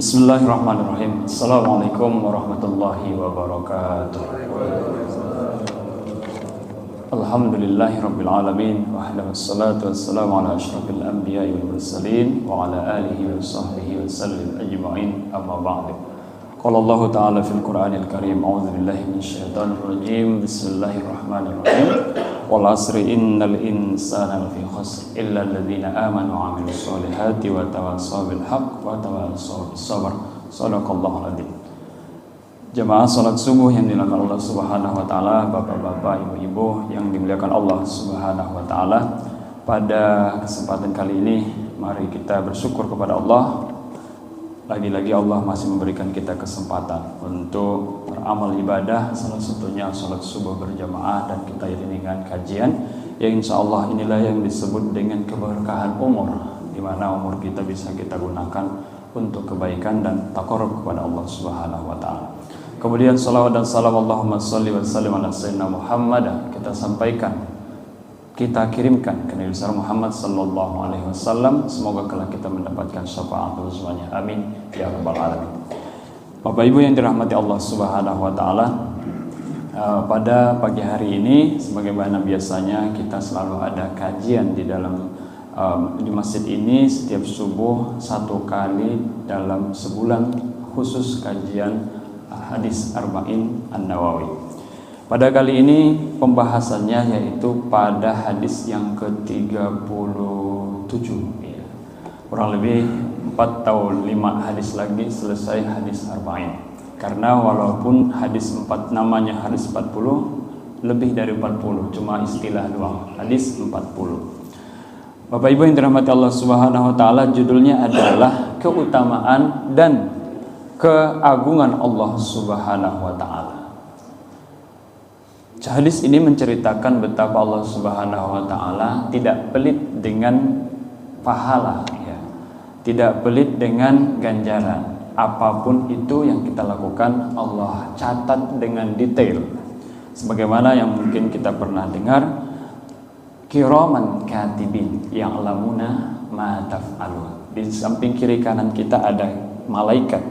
Bismillahirrahmanirrahim. Assalamualaikum warahmatullahi wabarakatuh. Alhamdulillahirabbil alamin wassalatu wassalamu ala asyrafil anbiya'i wal mursalin wa ala alihi wa sahbihi wa sallim ajma'in, amma ba'du. Qala Allah ta'ala fil Qur'anil Karim, a'udzu billahi minasyaitonir rajim. Bismillahirrahmanirrahim. Wal 'asri innal insana lafi khusr illa alladziina aamanu wa 'amilus solihati wa tawassaw bil haqq wa tawassaw bis sabr. Shadaqallahul adzim. Jamaah salat subuh yang dimuliakan Allah Subhanahu wa taala, bapak-bapak, ibu-ibu yang dimuliakan Allah Subhanahu wa taala. Pada kesempatan kali ini mari kita bersyukur kepada Allah. Lagi-lagi Allah masih memberikan kita kesempatan untuk beramal ibadah, salah satunya salat subuh berjamaah, dan kita iringi dengan kajian yang insya Allah inilah yang disebut dengan keberkahan umur, di mana umur kita bisa kita gunakan untuk kebaikan dan taqarrub kepada Allah Subhanahu wa taala. Kemudian salawat dan salam Allahumma shalli wa sallim ala sayyidina Muhammad kita sampaikan, kita kirimkan ke Nabi besar Muhammad sallallahu alaihi wasallam. Semoga kelak kita mendapatkan syafaat semuanya. Amin ya rabbal alamin. Bapak Ibu yang dirahmati Allah Subhanahu wa taala, pada pagi hari ini sebagaimana biasanya kita selalu ada kajian di dalam di masjid ini setiap subuh satu kali dalam sebulan, khusus kajian hadis Arba'in An-Nawawi. Pada kali ini pembahasannya yaitu pada hadis yang ke-37 ya. Kurang lebih 4 atau 5 hadis lagi selesai hadis Arba'in. Karena walaupun hadis 4 namanya hadis 40, lebih dari 40, cuma istilah doang, hadis 40. Bapak Ibu yang dirahmati Allah Subhanahu wa taala, judulnya adalah keutamaan dan keagungan Allah Subhanahu wa taala. Hadis ini menceritakan betapa Allah Subhanahu wa taala tidak pelit dengan pahala ya. Tidak pelit dengan ganjaran. Apapun itu yang kita lakukan Allah catat dengan detail. Sebagaimana yang mungkin kita pernah dengar, kiraman katibin ya'lamuna ma taf'alun. Di samping kiri kanan kita ada malaikat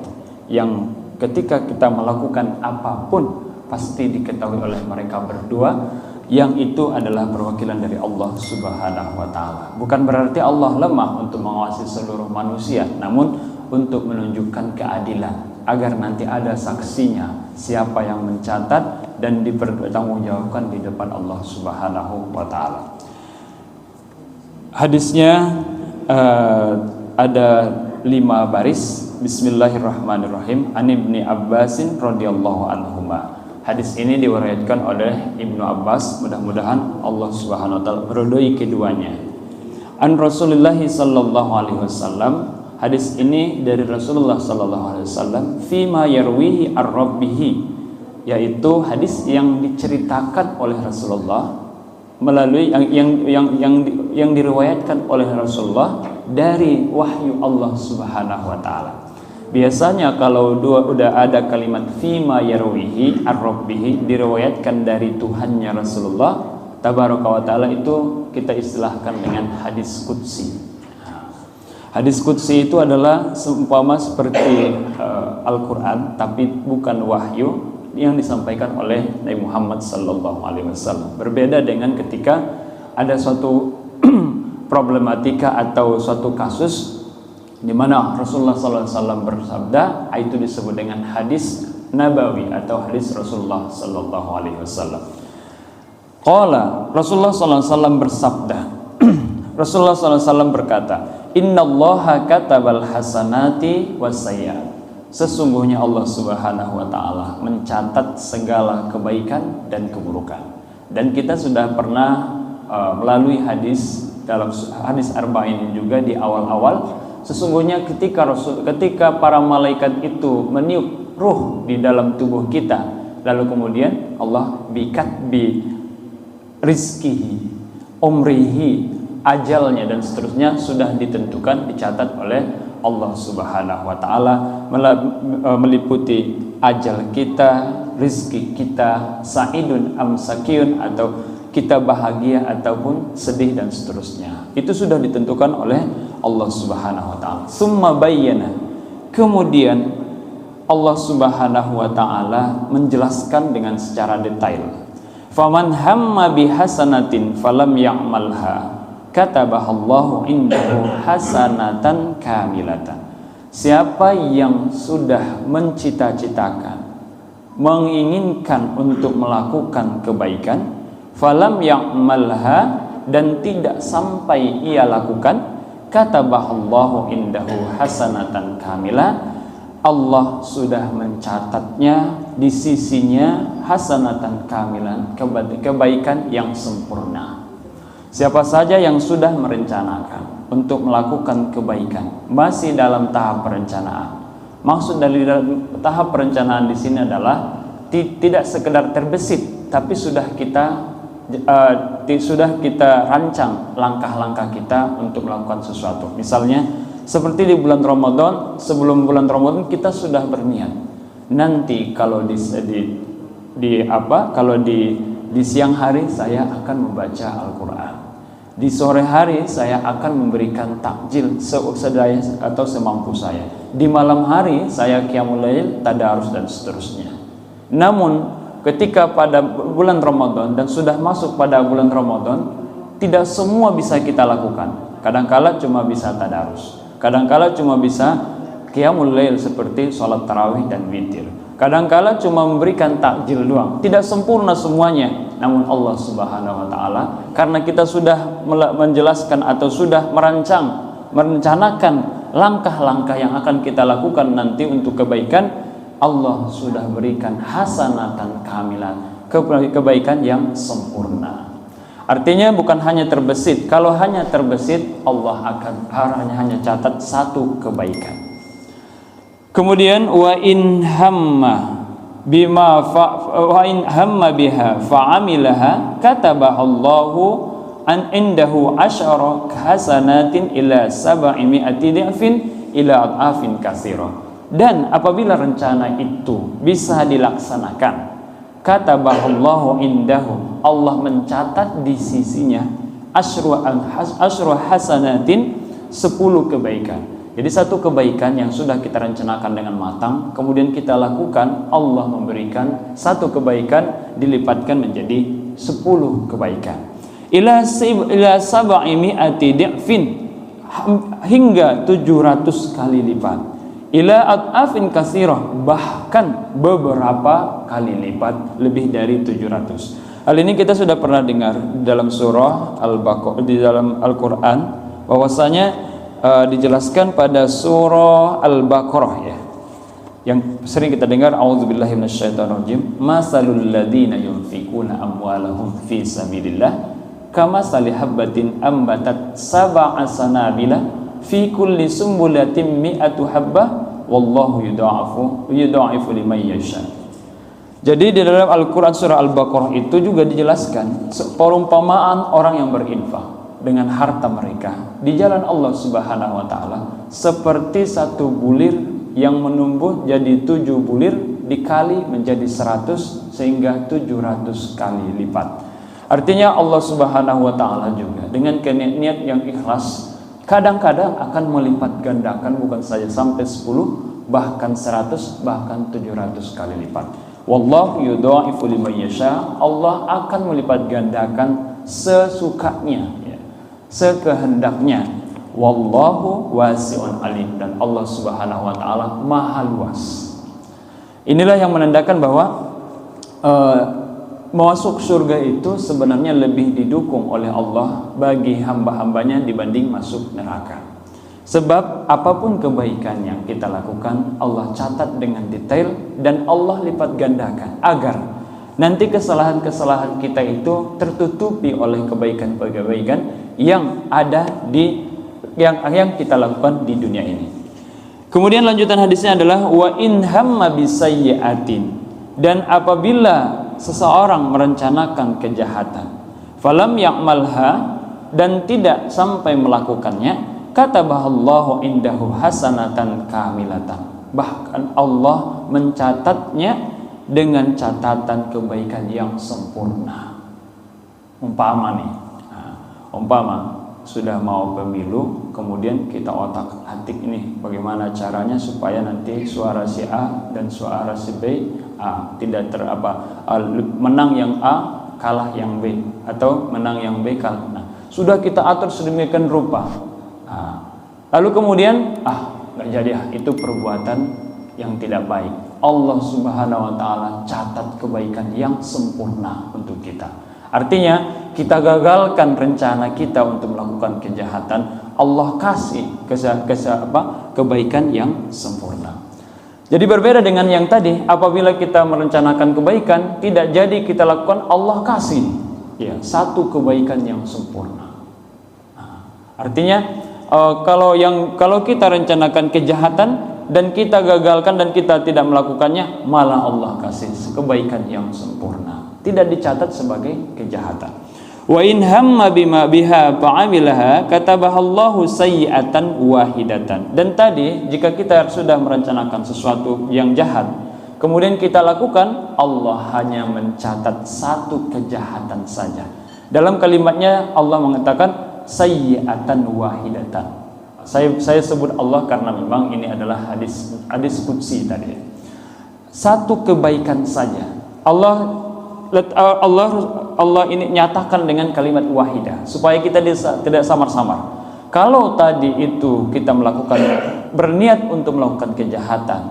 yang ketika kita melakukan apapun pasti diketahui oleh mereka berdua, yang itu adalah perwakilan dari Allah Subhanahu wa taala. Bukan berarti Allah lemah untuk mengawasi seluruh manusia, namun untuk menunjukkan keadilan agar nanti ada saksinya siapa yang mencatat dan dipertanggungjawabkan di depan Allah Subhanahu wa taala. Hadisnya ada 5 baris. Bismillahirrahmanirrahim. An Ibni Abbasin radhiyallahu anhuma. Hadis ini diriwayatkan oleh Ibnu Abbas, mudah-mudahan Allah Subhanahu wa taala meridhai keduanya. An Rasulullah sallallahu alaihi wasallam. Hadis ini dari Rasulullah sallallahu alaihi wasallam, fima yarwihi ar-rabbih, yaitu hadis yang diceritakan oleh Rasulullah melalui yang diriwayatkan oleh Rasulullah dari wahyu Allah Subhanahu wa taala. Biasanya kalau udah ada kalimat fima yarwihi ar-rabbih diriwayatkan dari Tuhannya Rasulullah tabaraka wa taala, itu kita istilahkan dengan hadis qudsi. Hadis qudsi itu adalah seumpama seperti Al-Qur'an, tapi bukan wahyu yang disampaikan oleh Nabi Muhammad sallallahu alaihi wasallam. Berbeda dengan ketika ada suatu problematika atau suatu kasus di mana Rasulullah sallallahu alaihi wasallam bersabda, itu disebut dengan hadis nabawi atau hadis Rasulullah sallallahu alaihi wasallam. Qala, Rasulullah sallallahu alaihi wasallam bersabda, Rasulullah sallallahu alaihi wasallam berkata, innallaha katabal hasanati wasayyi'at. Sesungguhnya Allah Subhanahu wa taala mencatat segala kebaikan dan keburukan. Dan kita sudah pernah melalui hadis dalam hadis Arba'in ini juga di awal-awal. Sesungguhnya ketika para malaikat itu meniup ruh di dalam tubuh kita, lalu kemudian Allah bi rizkihi, umrihi, ajalnya dan seterusnya sudah ditentukan, dicatat oleh Allah Subhanahu wa taala, meliputi ajal kita, rizki kita, sa'idun am sakiyun, atau kita bahagia ataupun sedih dan seterusnya. Itu sudah ditentukan oleh Allah Subhanahu wa taala. Summa bayyana, Kemudian Allah Subhanahu wa taala menjelaskan dengan secara detail. Faman hamma bihasanatin falam ya'malha katabahallahu indahu hasanatan kamilatan. Siapa yang sudah mencita-citakan, menginginkan untuk melakukan kebaikan, falam ya'malha, dan tidak sampai ia lakukan, katabahallahu indahu hasanatan kamilah, Allah sudah mencatatnya di sisinya hasanatan kamilan, kebaikan yang sempurna. Siapa saja yang sudah merencanakan untuk melakukan kebaikan, masih dalam tahap perencanaan. Maksud dari tahap perencanaan di sini adalah tidak sekedar terbesit, tapi sudah kita rancang langkah-langkah kita untuk melakukan sesuatu. Misalnya seperti di bulan Ramadan, sebelum bulan Ramadan kita sudah berniat, nanti kalau di siang hari saya akan membaca Al-Quran, di sore hari saya akan memberikan takjil sedaya atau semampu saya, di malam hari saya qiyamul lail, tadarus, dan seterusnya. Namun ketika pada bulan Ramadan dan sudah masuk pada bulan Ramadan, tidak semua bisa kita lakukan. Kadangkala cuma bisa tadarus, kadangkala cuma bisa qiyamul lail seperti sholat tarawih dan witir, kadangkala cuma memberikan takjil doang. Tidak sempurna semuanya. Namun Allah Subhanahu wa taala, karena kita sudah menjelaskan atau sudah merencanakan langkah-langkah yang akan kita lakukan nanti untuk kebaikan, Allah sudah berikan hasanatan kamilan, kebaikan yang sempurna. Artinya bukan hanya terbesit. Kalau hanya terbesit, Allah akan hanya catat satu kebaikan. Kemudian wa in hamma biha fa'amilaha katabahallahu an indahu asyara hasanatin ila sab'imi'ati di'fin ila ad'afin katsira. Dan apabila rencana itu bisa dilaksanakan, katabahallahu indahu, Allah mencatat di sisinya asyru hasanatin, 10 kebaikan. Jadi satu kebaikan yang sudah kita rencanakan dengan matang, kemudian kita lakukan, Allah memberikan satu kebaikan dilipatkan menjadi 10 kebaikan. Ila sab'imi'ati di'fin, hingga 700 kali lipat. Ila ad'afin katsirah, bahkan beberapa kali lipat, lebih dari 700. Hal ini kita sudah pernah dengar dalam surah Al-Baqarah, di dalam Al-Quran, bahwasanya dijelaskan pada surah Al-Baqarah, ya, yang sering kita dengar, a'udzubillahi minasyaitonirrajim, masalul ladzina yunfikuna amwalahum fi sabilillah kamasali habbatin ambatat sab'a sanabila fi kulli sumbulatin mi'atu habbah wallahu yudha'ifu liman yasha. Jadi di dalam Al-Quran surah Al-Baqarah itu juga dijelaskan perumpamaan orang yang berinfak dengan harta mereka di jalan Allah Subhanahu wa taala seperti satu bulir yang menumbuh jadi 7 bulir dikali menjadi 100 sehingga 700 kali lipat. Artinya Allah Subhanahu wa taala juga dengan niat yang ikhlas kadang-kadang akan melipat gandakan, bukan saja sampai 10, bahkan 100, bahkan 700 kali lipat. Wallahu yudha'ifu liman yasha, Allah akan melipat gandakan sesukanya, ya, sekehendaknya. Wallahu wasi'un alim, dan Allah Subhanahu wa taala maha luas. Inilah yang menandakan bahwa masuk surga itu sebenarnya lebih didukung oleh Allah bagi hamba-hambanya dibanding masuk neraka. Sebab apapun kebaikan yang kita lakukan, Allah catat dengan detail dan Allah lipat gandakan agar nanti kesalahan-kesalahan kita itu tertutupi oleh kebaikan-kebaikan yang ada yang kita lakukan di dunia ini. Kemudian lanjutan hadisnya adalah wa in hamma bisayyi'atin, dan apabila seseorang merencanakan kejahatan, falam ya'malha, dan tidak sampai melakukannya, katabahallahu indahu hasanatan kamilatan, bahkan Allah mencatatnya dengan catatan kebaikan yang sempurna. Umpama sudah mau pemilu, kemudian kita otak-atik ini bagaimana caranya supaya nanti suara si A dan suara si B tidak menang yang A kalah yang B, atau menang yang B kalah. Nah, sudah kita atur sedemikian rupa. Lalu kemudian nggak jadi, itu perbuatan yang tidak baik. Allah Subhanahu wa taala catat kebaikan yang sempurna untuk kita. Artinya kita gagalkan rencana kita untuk melakukan kejahatan, Allah kasih kebaikan yang sempurna. Jadi berbeda dengan yang tadi, apabila kita merencanakan kebaikan tidak jadi kita lakukan, Allah kasih satu kebaikan yang sempurna. Artinya kalau kita rencanakan kejahatan dan kita gagalkan dan kita tidak melakukannya, malah Allah kasih kebaikan yang sempurna, tidak dicatat sebagai kejahatan. Wa in hamma bima biha fa'amilaha katabahallahu sayyi'atan wahidatan. Dan tadi jika kita sudah merencanakan sesuatu yang jahat kemudian kita lakukan, Allah hanya mencatat satu kejahatan saja. Dalam kalimatnya Allah mengatakan sayyi'atan wahidatan. Saya sebut Allah karena memang ini adalah hadis qudsi tadi. Satu kebaikan saja. Allah ini nyatakan dengan kalimat wahidah supaya kita tidak samar-samar. Kalau tadi itu kita berniat untuk melakukan kejahatan,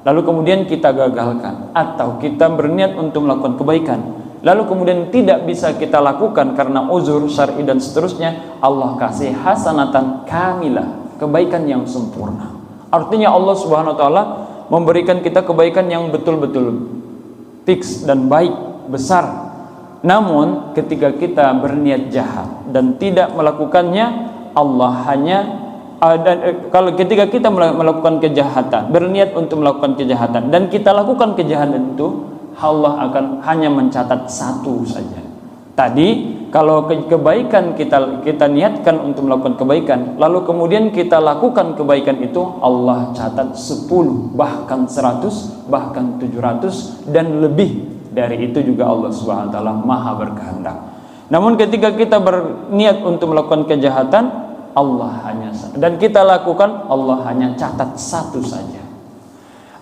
lalu kemudian kita gagalkan, atau kita berniat untuk melakukan kebaikan, lalu kemudian tidak bisa kita lakukan karena uzur syar'i dan seterusnya, Allah kasih hasanatan kamilah, kebaikan yang sempurna. Artinya Allah Subhanahu wa taala memberikan kita kebaikan yang betul-betul fix dan baik, besar. Namun ketika kita berniat jahat dan tidak melakukannya, Allah hanya kalau ketika kita melakukan kejahatan, berniat untuk melakukan kejahatan dan kita lakukan kejahatan itu, Allah akan hanya mencatat satu saja. Tadi kalau kebaikan kita niatkan untuk melakukan kebaikan, lalu kemudian kita lakukan kebaikan itu, Allah catat 10, bahkan 100, bahkan 700 dan lebih. Dari itu juga Allah Subhanahu wa taala Maha berkehendak. Namun ketika kita berniat untuk melakukan kejahatan, dan kita lakukan, Allah hanya catat satu saja.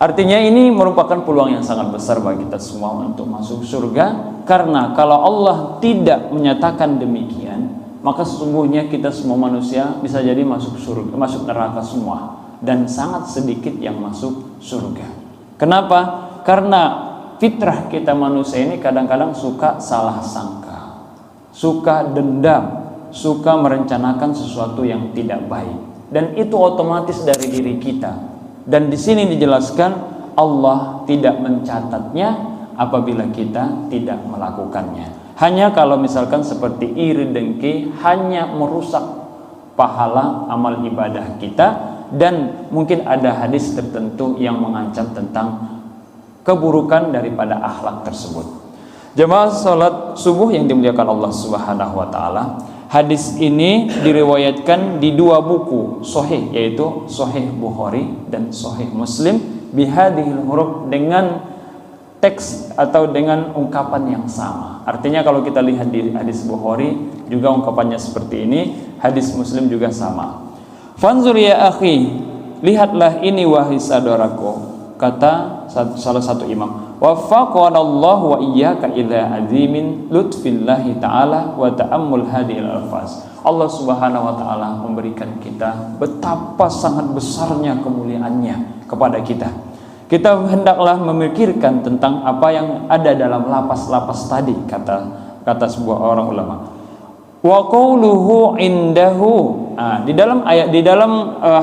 Artinya ini merupakan peluang yang sangat besar bagi kita semua untuk masuk surga, karena kalau Allah tidak menyatakan demikian, maka sesungguhnya kita semua manusia bisa jadi masuk surga, masuk neraka semua, dan sangat sedikit yang masuk surga. Kenapa? Karena fitrah kita manusia ini kadang-kadang suka salah sangka, suka dendam, suka merencanakan sesuatu yang tidak baik, dan itu otomatis dari diri kita. Dan di sini dijelaskan Allah tidak mencatatnya apabila kita tidak melakukannya. Hanya kalau misalkan seperti iri dengki, hanya merusak pahala amal ibadah kita, dan mungkin ada hadis tertentu yang mengancam tentang keburukan daripada akhlak tersebut. Jemaah salat subuh yang dimuliakan Allah Subhanahu wa taala, hadis ini diriwayatkan di dua buku sahih, yaitu Sahih Bukhari dan Sahih Muslim, bihadhil huruf, dengan teks atau dengan ungkapan yang sama. Artinya kalau kita lihat di hadis Bukhari juga ungkapannya seperti ini, hadis Muslim juga sama. Fanzur ya akhi, lihatlah ini wahai saudaraku, kata salah satu imam, waffaqanallahu wa iyyaka ila azimin lutfillahi ta'ala wa ta'ammul hadhil alfaz. Allah Subhanahu wa taala memberikan kita betapa sangat besarnya kemuliaannya kepada kita. Kita hendaklah memikirkan tentang apa yang ada dalam lapas-lapas tadi, kata sebuah orang ulama. Wa qawluhu indahu. Di dalam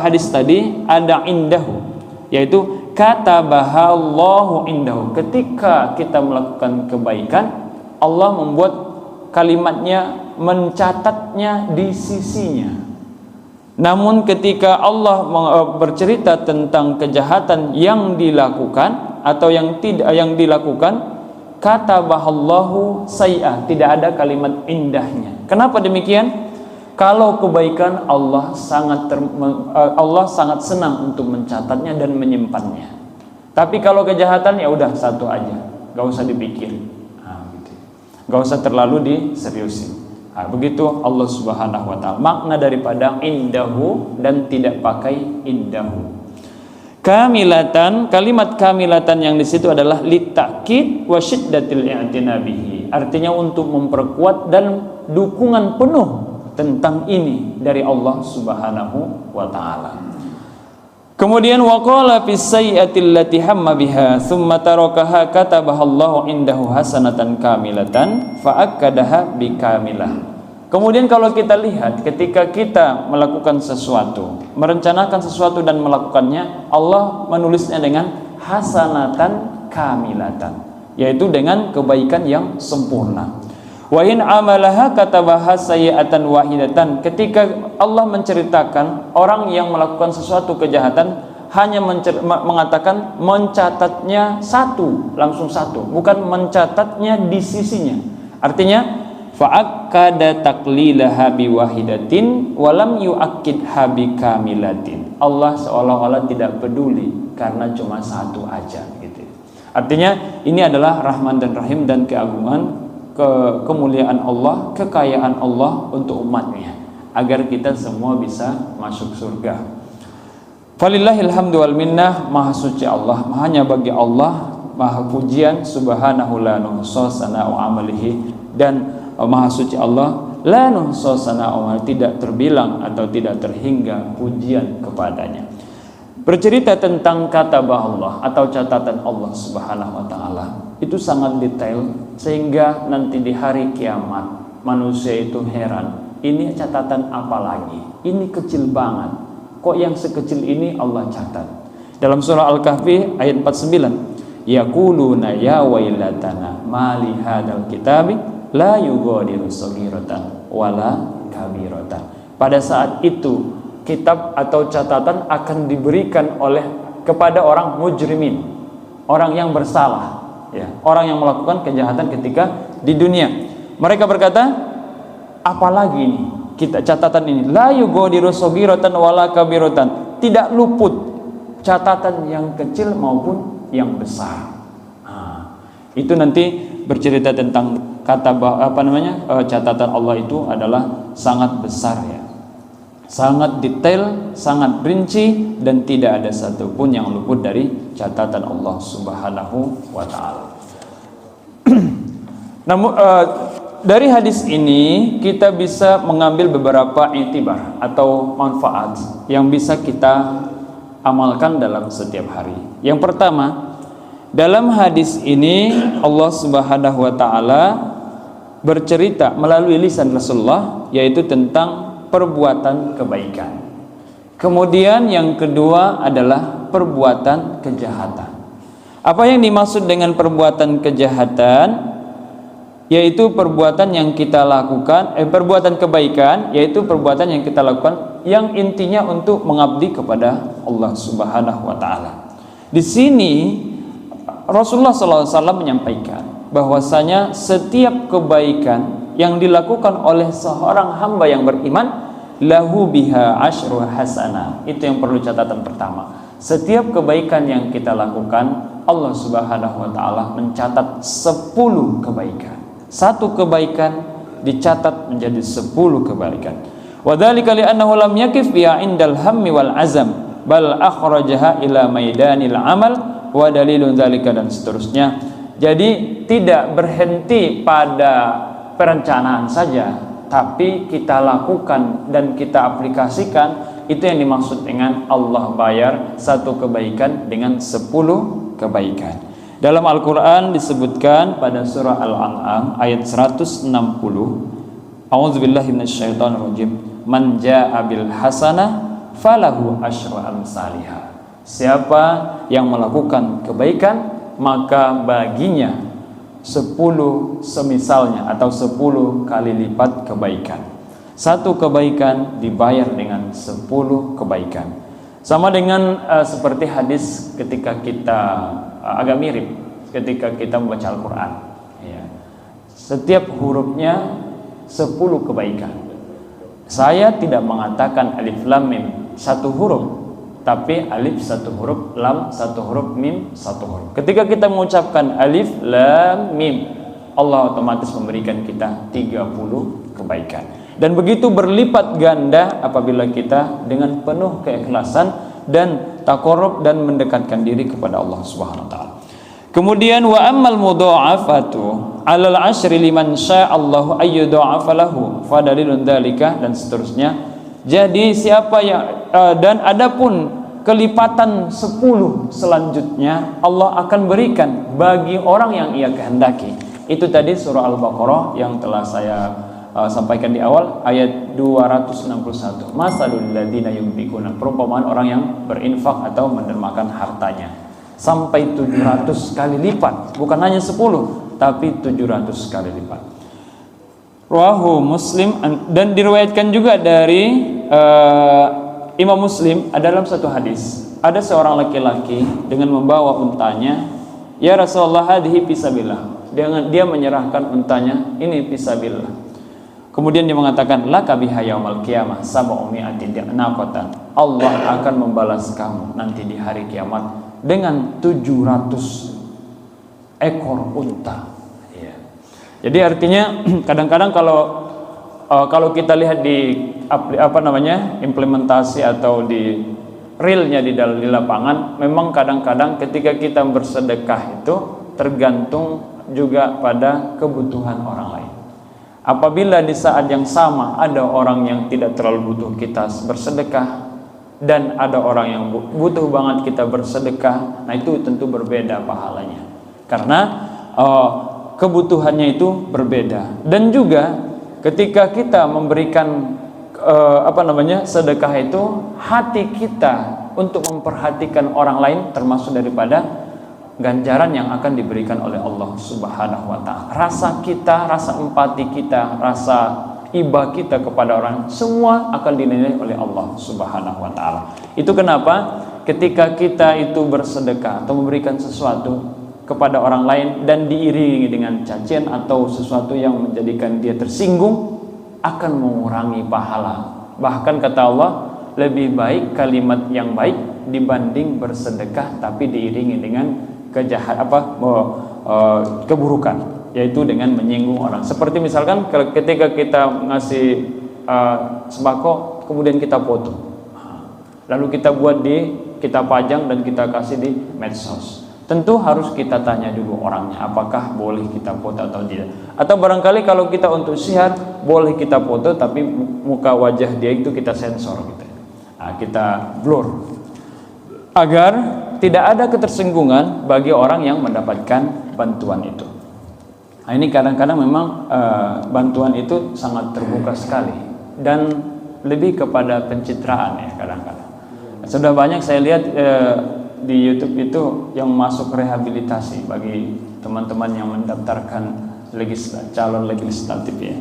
hadis tadi ada indahu, yaitu katabahallahu indahu. Ketika kita melakukan kebaikan, Allah membuat kalimatnya, mencatatnya di sisinya. Namun ketika Allah bercerita tentang kejahatan yang dilakukan atau yang tidak yang dilakukan, katabahallahu sayyi'ah, tidak ada kalimat indahnya. Kenapa demikian? Kalau kebaikan Allah sangat senang untuk mencatatnya dan menyimpannya. Tapi kalau kejahatan ya udah satu aja, gak usah dipikir, gitu. Gak usah terlalu diseriusin. Nah, begitu Allah Subhanahu wa taala. Makna daripada indahu dan tidak pakai indahu. Kamilatan, kalimat kamilatan yang di situ adalah litakid wa syiddatil i'tinabihi. Artinya untuk memperkuat dan dukungan penuh tentang ini dari Allah Subhanahu wa taala. Kemudian waqala fis sayyi'atil lati hamma biha tsumma tarakaha katabaha Allahu indahu hasanatan kamilatan fa akkadaha bi kamilah. Kemudian kalau kita lihat ketika kita melakukan sesuatu, merencanakan sesuatu dan melakukannya, Allah menulisnya dengan hasanatan kamilatan, yaitu dengan kebaikan yang sempurna. Wa in amalaha katabaha sayyi'atan wahidatan. Ketika Allah menceritakan orang yang melakukan sesuatu kejahatan, hanya mengatakan mencatatnya satu, langsung satu, bukan mencatatnya di sisinya. Artinya fa'akkada taqlilaha biwahidatin walam yu'akkidha bikamilatin. Allah seolah-olah tidak peduli karena cuma satu aja gitu. Artinya ini adalah Rahman dan Rahim dan keagungan, kemuliaan Allah, kekayaan Allah untuk umatnya agar kita semua bisa masuk surga. Falillahil hamdu wal minnah. Maha suci Allah, hanya bagi Allah maha pujian, subhanahu la nuhsa sana'u amalihi, dan maha suci Allah, la nuhsa sana'u, tidak terbilang atau tidak terhingga pujian kepadanya. Bercerita tentang katabah Allah atau catatan Allah Subhanahu wa taala itu sangat detail sehingga nanti di hari kiamat manusia itu heran, ini catatan apa lagi? Ini kecil banget. Kok yang sekecil ini Allah catat? Dalam surah Al-Kahfi ayat 49, yaquluna ya wailatana ma li hadzal kitabi la yughadiru shaghiratan wala kabiratan. Pada saat itu kitab atau catatan akan diberikan kepada orang mujrimin, orang yang bersalah, ya, orang yang melakukan kejahatan ketika di dunia. Mereka berkata, apalagi ini kita catatan ini, la yughadiru shaghiratan wala kabiratan, tidak luput catatan yang kecil maupun yang besar. Itu nanti bercerita tentang catatan Allah itu adalah sangat besar, ya, sangat detail, sangat rinci, dan tidak ada satupun yang luput dari catatan Allah Subhanahu wa taala. Namun dari hadis ini kita bisa mengambil beberapa i'tibar atau manfaat yang bisa kita amalkan dalam setiap hari. Yang pertama, dalam hadis ini Allah Subhanahu wa taala bercerita melalui lisan Rasulullah, yaitu tentang perbuatan kebaikan. Kemudian yang kedua adalah perbuatan kejahatan. Apa yang dimaksud dengan perbuatan kejahatan? Yaitu perbuatan yang kita lakukan, perbuatan kebaikan, yaitu perbuatan yang kita lakukan yang intinya untuk mengabdi kepada Allah Subhanahu wa taala. Di sini Rasulullah SAW menyampaikan bahwasanya setiap kebaikan yang dilakukan oleh seorang hamba yang beriman, lahu biha asyru hasanah. Itu yang perlu catatan pertama. Setiap kebaikan yang kita lakukan, Allah Subhanahu wa taala mencatat 10 kebaikan. Satu kebaikan dicatat menjadi 10 kebaikan. Wa dzalika li'annahu lam yakif biha indal hammi wal azam, bal akhrajaha ila maidanil amal wa dalilun dzalika, dan seterusnya. Jadi tidak berhenti pada perencanaan saja, tapi kita lakukan dan kita aplikasikan. Itu yang dimaksud dengan Allah bayar satu kebaikan dengan 10 kebaikan. Dalam Al-Quran disebutkan pada surah Al-An'am ayat 160, A'udzubillahi minasyaitonirrajim, man jaa'a bil hasanah falahu asyru amsalihah. Siapa yang melakukan kebaikan, maka baginya 10 semisalnya atau 10 kali lipat kebaikan. Satu kebaikan dibayar dengan 10 kebaikan. Sama dengan seperti hadis ketika kita agak mirip ketika kita membaca Al-Quran, ya. Setiap hurufnya 10 kebaikan. Saya tidak mengatakan alif lam mim satu huruf, tapi alif satu huruf, lam satu huruf, mim satu huruf. Ketika kita mengucapkan alif lam mim, Allah otomatis memberikan kita 30 kebaikan. Dan begitu berlipat ganda apabila kita dengan penuh keikhlasan dan taqarrub dan mendekatkan diri kepada Allah Subhanahu wa taala. Kemudian wa ammal mudha'afatu 'alal 'ashri liman sya'allahu ayyudha'afa lahu fa dalilun dzalika, dan seterusnya. Jadi siapa yang dan adapun kelipatan 10 selanjutnya Allah akan berikan bagi orang yang ia kehendaki. Itu tadi surah Al-Baqarah yang telah saya sampaikan di awal, ayat 261. Masalul ladzina yunfikuna, perumpamaan orang yang berinfak atau mendermakan hartanya, sampai 700 kali lipat, bukan hanya 10 tapi 700 kali lipat. Rawahu Muslim, dan diriwayatkan juga dari Imam Muslim dalam satu hadis, ada seorang laki-laki dengan membawa untanya, ya Rasulullah hadhihi fisabilillah, dia menyerahkan untanya, ini fisabilillah. Kemudian dia mengatakan, laka biha yaumal qiyamah sab'umi'ati naqatan, Allah akan membalas kamu nanti di hari kiamat dengan 700 ekor unta. Ya. Jadi artinya kadang-kadang kalau kita lihat di implementasi atau di realnya di lapangan, memang kadang-kadang ketika kita bersedekah itu tergantung juga pada kebutuhan orang lain. Apabila di saat yang sama ada orang yang tidak terlalu butuh kita bersedekah, dan ada orang yang butuh banget kita bersedekah, nah itu tentu berbeda pahalanya, karena kebutuhannya itu berbeda. Dan juga ketika kita memberikan sedekah itu, hati kita untuk memperhatikan orang lain termasuk daripada ganjaran yang akan diberikan oleh Allah Subhanahu wa taala. Rasa kita, rasa empati kita, rasa iba kita kepada orang, semua akan dinilai oleh Allah Subhanahu wa taala. Itu kenapa ketika kita itu bersedekah atau memberikan sesuatu kepada orang lain dan diiringi dengan cacian atau sesuatu yang menjadikan dia tersinggung, akan mengurangi pahala. Bahkan kata Allah, lebih baik kalimat yang baik dibanding bersedekah tapi diiringi dengan keburukan, yaitu dengan menyinggung orang. Seperti misalkan ketika kita ngasih sembako, kemudian kita foto, lalu kita kita pajang dan kita kasih di medsos. Tentu harus kita tanya dulu orangnya, apakah boleh kita foto atau tidak. Atau barangkali kalau kita untuk syiar, boleh kita foto tapi muka wajah dia itu kita sensor gitu. Nah, kita blur agar tidak ada ketersinggungan bagi orang yang mendapatkan bantuan itu. Nah, ini kadang-kadang memang bantuan itu sangat terbuka sekali dan lebih kepada pencitraan ya kadang-kadang. Sudah banyak saya lihat di YouTube itu yang masuk rehabilitasi bagi teman-teman yang mendaftarkan calon legislatif ya.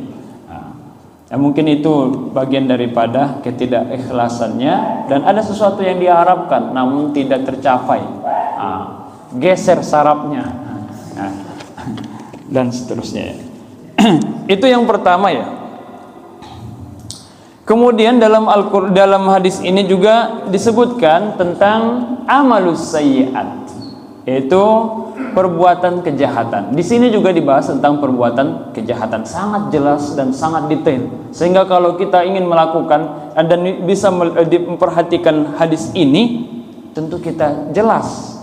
Ya, mungkin itu bagian daripada ketidakikhlasannya, dan ada sesuatu yang diharapkan namun tidak tercapai. Geser sarafnya dan seterusnya. Itu yang pertama ya. Kemudian dalam hadis ini juga disebutkan tentang amalus sayyi'at, yaitu perbuatan kejahatan. Di sini juga dibahas tentang perbuatan kejahatan, sangat jelas dan sangat detail. Sehingga kalau kita ingin melakukan dan bisa memperhatikan hadis ini, tentu kita jelas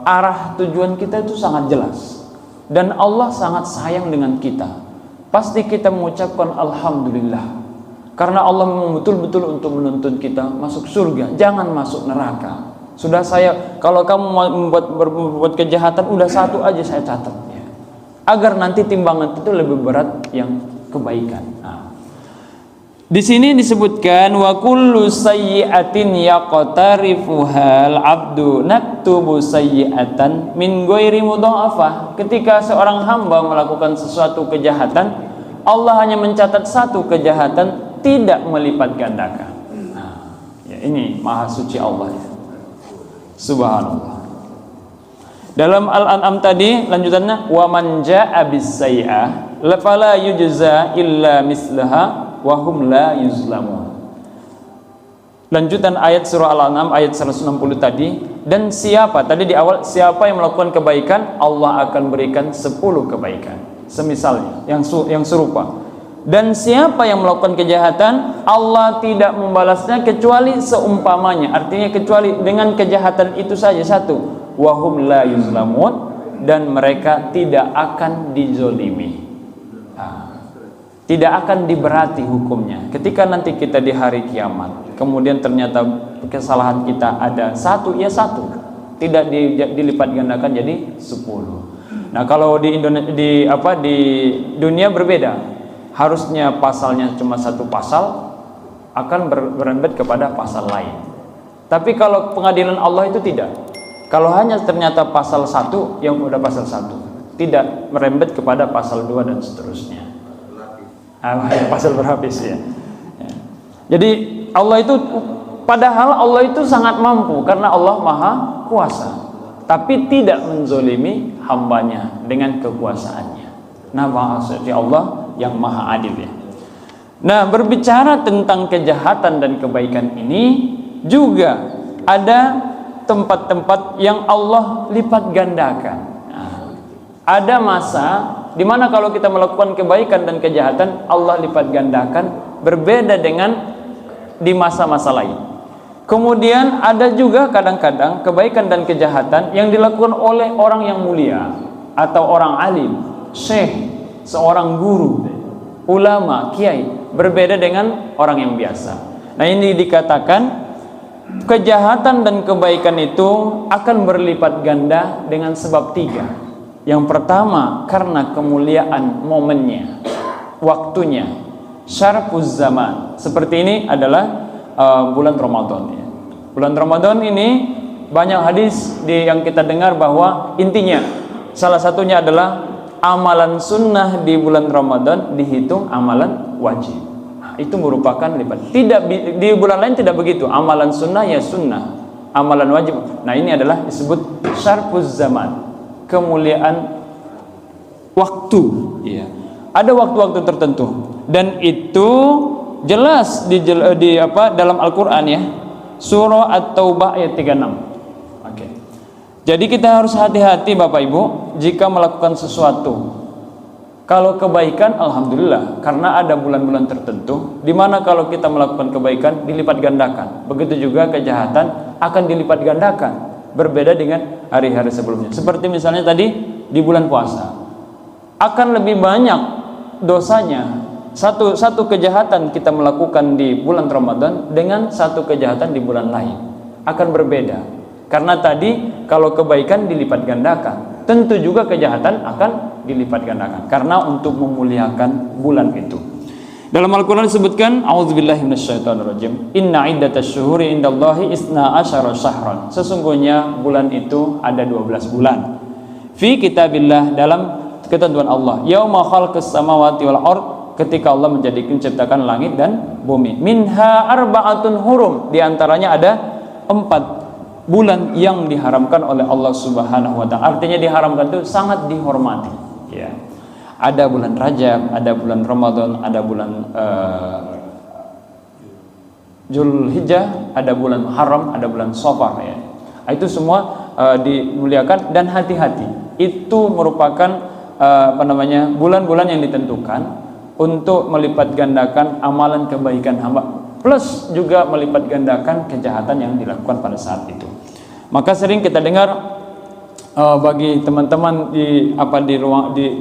arah tujuan kita itu sangat jelas. Dan Allah sangat sayang dengan kita. Pasti kita mengucapkan alhamdulillah, karena Allah memang betul-betul untuk menuntun kita masuk surga, jangan masuk neraka. Sudah kalau kamu membuat kejahatan, udah satu aja saya catat ya, agar nanti timbangan itu lebih berat yang kebaikan. Di sini disebutkan wa kullu sayyi'atin yaqtarifuhal abdu naktubu sayyi'atan min ghairi mudha'afah. Ketika seorang hamba melakukan sesuatu kejahatan, Allah hanya mencatat satu kejahatan, tidak melipat gandakan. Ya, ini maha suci Allah ya. Subhanallah. Dalam Al-An'am tadi lanjutannya, wa man jaa'a bis-sayyi'ah fala yujza illa mislaha wa hum la yuzlamun. Lanjutan ayat surah Al-An'am ayat 160 tadi, dan siapa tadi di awal, siapa yang melakukan kebaikan, Allah akan berikan 10 kebaikan semisalnya yang serupa. Dan siapa yang melakukan kejahatan, Allah tidak membalasnya kecuali seumpamanya. Artinya kecuali dengan kejahatan itu saja satu. Wahum la yuzlamun, dan mereka tidak akan dizolimi. Tidak akan diberati hukumnya. Ketika nanti kita di hari kiamat, kemudian ternyata kesalahan kita ada satu, ya satu, tidak dilipat gandakan jadi 10. Nah, kalau di Indonesia di dunia berbeda. Harusnya pasalnya cuma satu pasal, akan berembet kepada pasal lain. Tapi kalau pengadilan Allah itu tidak. Kalau hanya ternyata pasal 1, yang udah pasal 1, tidak merembet kepada pasal 2 dan seterusnya. Pasal berlapis ya. Jadi Allah itu, padahal Allah itu sangat mampu karena Allah Maha Kuasa, tapi tidak menzolimi hambanya dengan kekuasaannya. Nah, maksudnya Allah yang Maha Adil ya. Nah, berbicara tentang kejahatan dan kebaikan ini juga ada tempat-tempat yang Allah lipat gandakan. Nah, ada masa di mana kalau kita melakukan kebaikan dan kejahatan Allah lipat gandakan, berbeda dengan di masa-masa lain. Kemudian ada juga kadang-kadang kebaikan dan kejahatan yang dilakukan oleh orang yang mulia atau orang alim, syekh, seorang guru, ulama, kiai, berbeda dengan orang yang biasa. Nah, ini dikatakan kejahatan dan kebaikan itu akan berlipat ganda dengan sebab 3. Yang pertama, karena kemuliaan momennya, waktunya, syarfuz zaman. Seperti ini adalah bulan Ramadan ya. Bulan Ramadan ini banyak hadis yang kita dengar bahwa intinya salah satunya adalah amalan sunnah di bulan Ramadan dihitung amalan wajib. Nah, itu merupakan lipat. Tidak di bulan lain tidak begitu. Amalan sunnah ya sunnah, amalan wajib. Nah, ini adalah disebut syarfuz zaman, kemuliaan waktu. Ya. Ada waktu-waktu tertentu dan itu jelas dalam Al-Qur'an ya. Surah At-Taubah ayat 36. Jadi kita harus hati-hati Bapak Ibu jika melakukan sesuatu. Kalau kebaikan alhamdulillah, karena ada bulan-bulan tertentu di mana kalau kita melakukan kebaikan dilipat gandakan. Begitu juga kejahatan akan dilipat gandakan, berbeda dengan hari-hari sebelumnya. Seperti misalnya tadi di bulan puasa akan lebih banyak dosanya satu kejahatan kita melakukan di bulan Ramadan dengan satu kejahatan di bulan lain, akan berbeda. Karena tadi kalau kebaikan dilipat gandakan, tentu juga kejahatan akan dilipat gandakan karena untuk memuliakan bulan itu. Dalam Al-Qur'an disebutkan, a'udzubillahi minasyaitonirrajim, inna iddatasy-syuhuri indallahi isna asyara syahran. Sesungguhnya bulan itu ada 12 bulan. Fi kitabillah, dalam ketentuan Allah. Yauma khalaqas samawati wal ard, ketika Allah menjadikan ciptakan langit dan bumi. Minha arba'atun hurum, di antaranya ada 4 bulan yang diharamkan oleh Allah Subhanahu wa taala. Artinya diharamkan itu sangat dihormati ya. Ada bulan Rajab, ada bulan Ramadan, ada bulan Zulhijjah, ada bulan Muharram, ada bulan Safar ya. Itu semua dimuliakan dan hati-hati. Itu merupakan bulan-bulan yang ditentukan untuk melipat gandakan amalan kebaikan hamba, plus juga melipat gandakan kejahatan yang dilakukan pada saat itu. Maka sering kita dengar bagi teman-teman di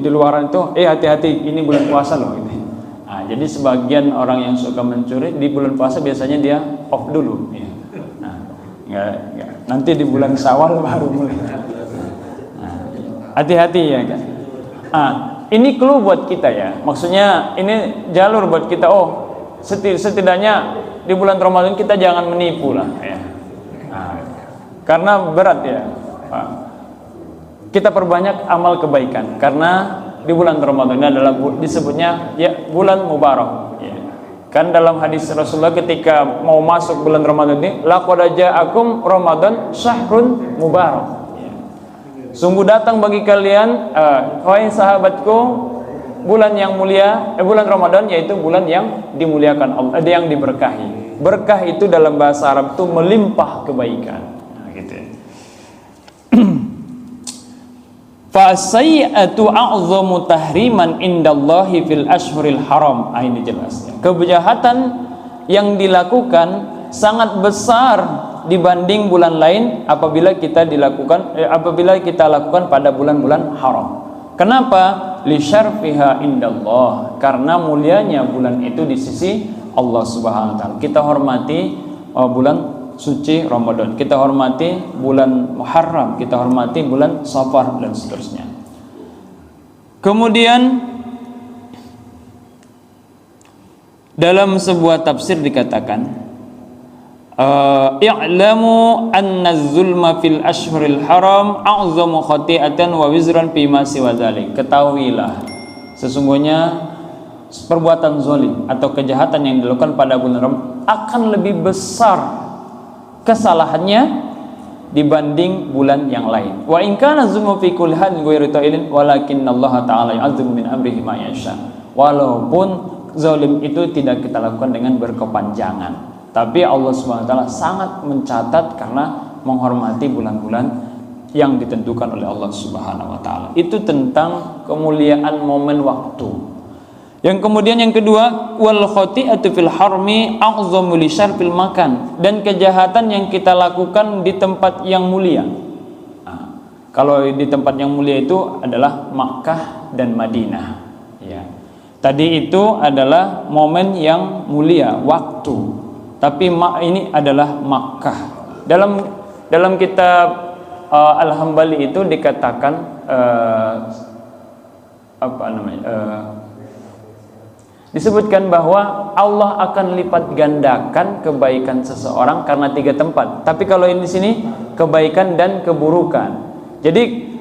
luaran itu, hati-hati ini bulan puasa loh ini. Nah, jadi sebagian orang yang suka mencuri di bulan puasa biasanya dia off dulu. Ya. Nah, nanti di bulan Syawal baru mulai. Nah, hati-hati ya kan. Nah, ini clue buat kita ya. Maksudnya ini jalur buat kita. Setidaknya di bulan Ramadan kita jangan menipu lah ya. Nah, karena berat ya Pak. Kita perbanyak amal kebaikan karena di bulan Ramadan ini adalah disebutnya ya bulan mubarak ya. Kan dalam hadis Rasulullah ketika mau masuk bulan Ramadan ini, laqad ja'akum Ramadan syahrun mubarak ya. Sungguh datang bagi kalian wahai sahabatku bulan yang mulia, bulan Ramadan, yaitu bulan yang dimuliakan Allah, yang diberkahi. Berkah itu dalam bahasa Arab itu melimpah kebaikan. Nah, gitu ya. Fa sayyi'atu a'zamu tahriman indallahi fil ashhuril haram. Ini jelas. Kejahatan yang dilakukan sangat besar dibanding bulan lain apabila kita lakukan pada bulan-bulan haram. Kenapa? Li syarfiha indallah, karena mulianya bulan itu di sisi Allah Subhanahu wa taala. Kita hormati bulan suci Ramadan, kita hormati bulan Muharram, kita hormati bulan Safar dan seterusnya. Kemudian dalam sebuah tafsir dikatakan i'lamu anna az-zulma fil ashhuril haram a'zamu khati'atan wa wizran fi ma siwa dzalik. Ketahuilah sesungguhnya perbuatan zalim atau kejahatan yang dilakukan pada bulan Ramadan akan lebih besar kesalahannya dibanding bulan yang lain. Wa in kana zulmu fi kulli hadin ghairu ta'ilin walakinallaha ta'ala yu'azzimu min amrihi ma yasha. Walaupun zalim itu tidak kita lakukan dengan berkepanjangan, tapi Allah Subhanahu wa taala sangat mencatat karena menghormati bulan-bulan yang ditentukan oleh Allah Subhanahu wa taala. Itu tentang kemuliaan momen waktu. Yang kemudian yang kedua, wal khati'atu fil harmi a'zamu li syarfil makan, dan kejahatan yang kita lakukan di tempat yang mulia. Kalau di tempat yang mulia itu adalah Makkah dan Madinah, ya. Tadi itu adalah momen yang mulia, waktu. Tapi ini adalah Makkah. Dalam kitab Al-Hambali itu dikatakan disebutkan bahwa Allah akan lipat gandakan kebaikan seseorang karena 3 tempat. Tapi kalau ini di sini kebaikan dan keburukan. Jadi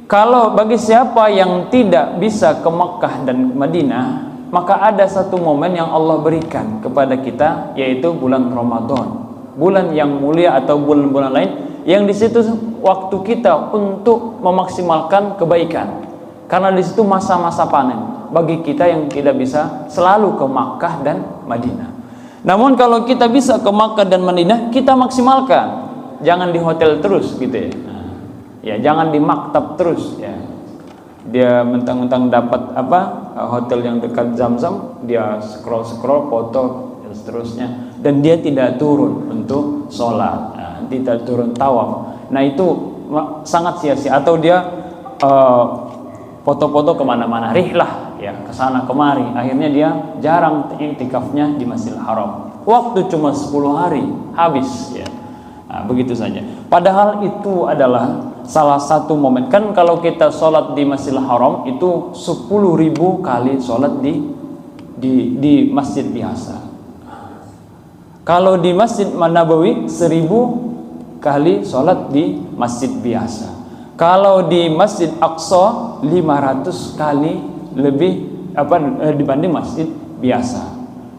kalau bagi siapa yang tidak bisa ke Makkah dan Madinah, maka ada satu momen yang Allah berikan kepada kita, yaitu bulan Ramadan, bulan yang mulia atau bulan-bulan lain yang di situ waktu kita untuk memaksimalkan kebaikan, karena di situ masa-masa panen bagi kita yang tidak bisa selalu ke Makkah dan Madinah. Namun kalau kita bisa ke Makkah dan Madinah, kita maksimalkan, jangan di hotel terus gitu ya. Ya, jangan di maktab terus ya. Dia mentang-mentang dapat hotel yang dekat Zamzam, dia scroll foto dan seterusnya, dan dia tidak turun untuk sholat, tidak turun tawaf. Nah itu sangat sia-sia. Atau dia foto-foto kemana-mana, rihlah ya, kesana kemari, akhirnya dia jarang iktikafnya di Masjidil Haram. Waktu cuma 10 hari habis ya. Begitu saja. Padahal itu adalah salah satu momen. Kan kalau kita sholat di Masjidil Haram itu 10.000 kali sholat di masjid biasa. Kalau di Masjid Nabawi 1.000 kali sholat di masjid biasa. Kalau di Masjid Aqsa 500 kali lebih dibanding masjid biasa.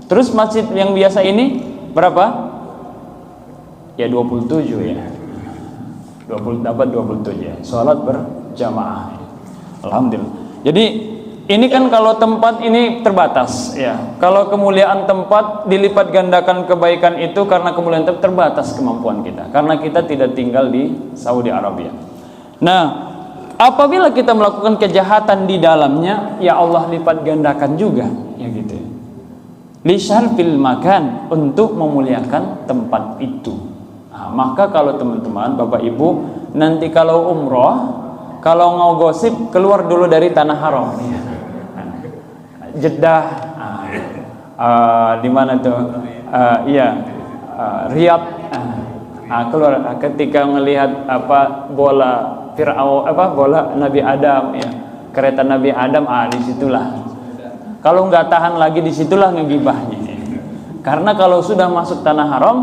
Terus masjid yang biasa ini berapa? Ya 27 ya. 27 ya. Salat berjamaah. Alhamdulillah. Jadi ini kan kalau tempat ini terbatas ya. Kalau kemuliaan tempat dilipat gandakan kebaikan itu karena kemuliaan tempat terbatas kemampuan kita. Karena kita tidak tinggal di Saudi Arabia. Nah, apabila kita melakukan kejahatan di dalamnya, ya Allah lipat gandakan juga ya gitu. Li syarfil makan, untuk memuliakan tempat itu. Nah, maka kalau teman-teman, Bapak Ibu, nanti kalau umroh, kalau mau gosip, keluar dulu dari tanah haram. Jeddah, di mana tuh? Riyadh. Keluar ketika melihat bola Fir'aun, bola Nabi Adam, ya, kereta Nabi Adam, disitulah. Kalau nggak tahan lagi, disitulah ngegibahnya. Karena kalau sudah masuk tanah haram,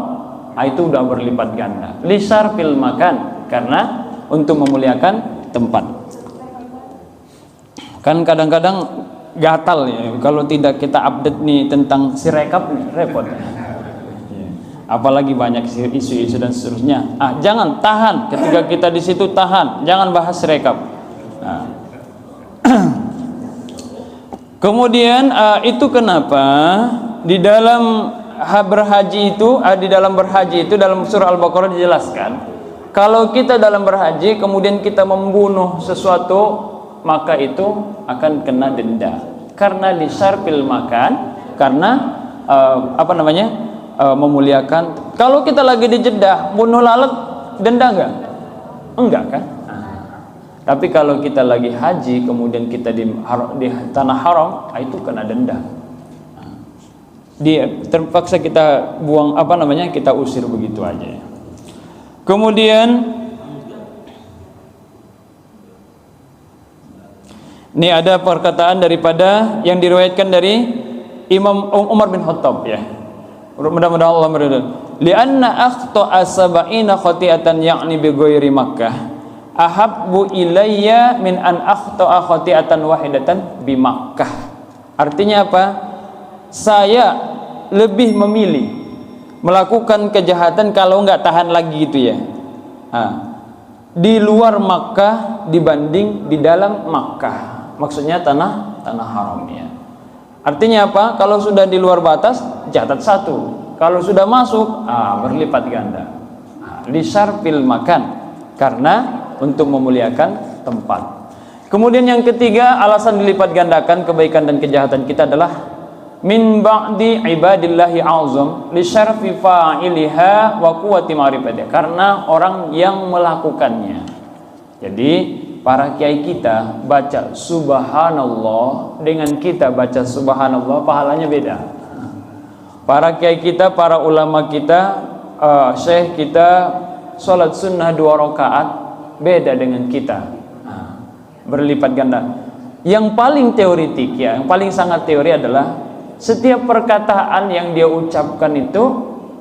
itu udah berlipat ganda. Lisar fil makan, karena untuk memuliakan tempat. Kan kadang-kadang gatal ya, kalau tidak kita update nih tentang Sirekap nih, repot. Apalagi banyak isu-isu dan seterusnya. Jangan tahan, ketika kita di situ tahan, jangan bahas Sirekap. Kemudian itu kenapa di dalam berhaji itu, dalam surah Al-Baqarah dijelaskan Kalau kita dalam berhaji kemudian kita membunuh sesuatu, maka itu akan kena denda. Karena disarfil makan, karena memuliakan. Kalau kita lagi di Jeddah bunuh lalat, denda enggak? Enggak kan? Tapi kalau kita lagi haji kemudian kita di tanah haram, itu kena denda. Dia terpaksa kita buang kita usir begitu aja. Kemudian ini ada perkataan daripada yang diriwayatkan dari Imam Umar bin Khattab ya. Mudah-mudahan Allah meridhoi. Li'anna akhta'a sab'ina khati'atan ya'ni bi ghairi Makkah ahabbu ilayya min an akhta'a khati'atan wahidatan bi Makkah. Artinya apa? Saya lebih memilih melakukan kejahatan kalau nggak tahan lagi gitu ya, di luar Makkah dibanding di dalam Makkah. Maksudnya tanah haram ya. Artinya apa? Kalau sudah di luar batas catat satu, kalau sudah masuk berlipat ganda. Lisarfil makan, karena untuk memuliakan tempat. Kemudian yang ketiga, alasan dilipat gandakan kebaikan dan kejahatan kita adalah min ba'di ibadillahi azam li syarfi fa'iliha wa quwwati ma'rifatiha, karena orang yang melakukannya. Jadi para kiai kita baca subhanallah dengan kita baca subhanallah pahalanya beda. Para kiai kita, para ulama kita, syekh kita salat sunnah 2 rakaat beda dengan kita, berlipat ganda. Yang paling teoritik ya, yang paling sangat teori adalah setiap perkataan yang dia ucapkan itu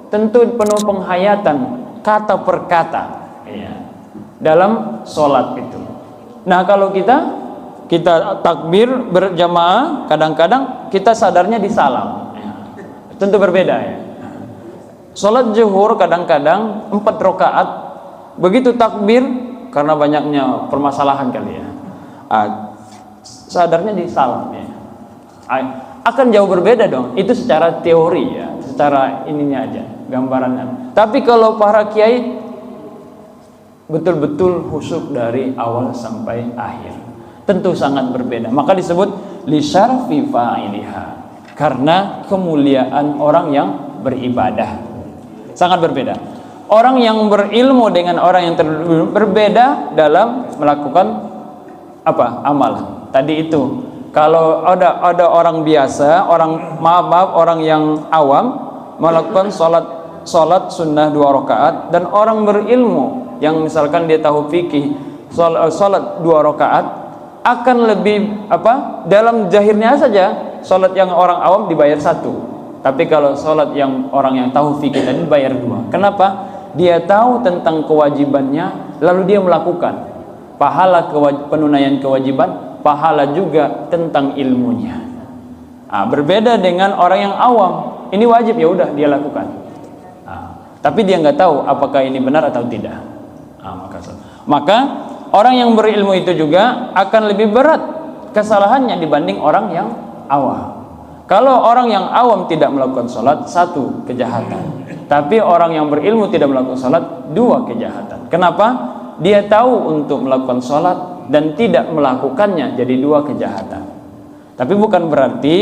tentu penuh penghayatan kata per kata ya, dalam sholat itu. Nah kalau kita takbir berjamaah, kadang-kadang kita sadarnya di salam ya. Tentu berbeda ya. Sholat zuhur kadang-kadang 4 rakaat, begitu takbir karena banyaknya permasalahan kali ya, sadarnya di salam ya. Akan jauh berbeda dong. Itu secara teori ya, secara ininya aja, gambarannya. Tapi kalau para kiai betul-betul khusyuk dari awal sampai akhir, tentu sangat berbeda. Maka disebut lisyarfi fa'iliha, karena kemuliaan orang yang beribadah. Sangat berbeda. Orang yang berilmu dengan orang yang berbeda dalam melakukan amal. Tadi itu. Kalau ada orang biasa, orang yang awam melakukan salat sunnah 2 rakaat, dan orang berilmu yang misalkan dia tahu fikih, salat 2 rakaat akan lebih dalam zahirnya saja salat yang orang awam dibayar 1. Tapi kalau salat yang orang yang tahu fikih tadi dibayar 2. Kenapa? Dia tahu tentang kewajibannya lalu dia melakukan. Pahala penunaian kewajiban, pahala juga tentang ilmunya. Berbeda dengan orang yang awam, ini wajib ya udah dia lakukan. Tapi dia nggak tahu apakah ini benar atau tidak. Maka orang yang berilmu itu juga akan lebih berat kesalahannya dibanding orang yang awam. Kalau orang yang awam tidak melakukan sholat, 1 kejahatan. Tapi orang yang berilmu tidak melakukan sholat, 2 kejahatan. Kenapa? Dia tahu untuk melakukan sholat dan tidak melakukannya, jadi 2 kejahatan. Tapi bukan berarti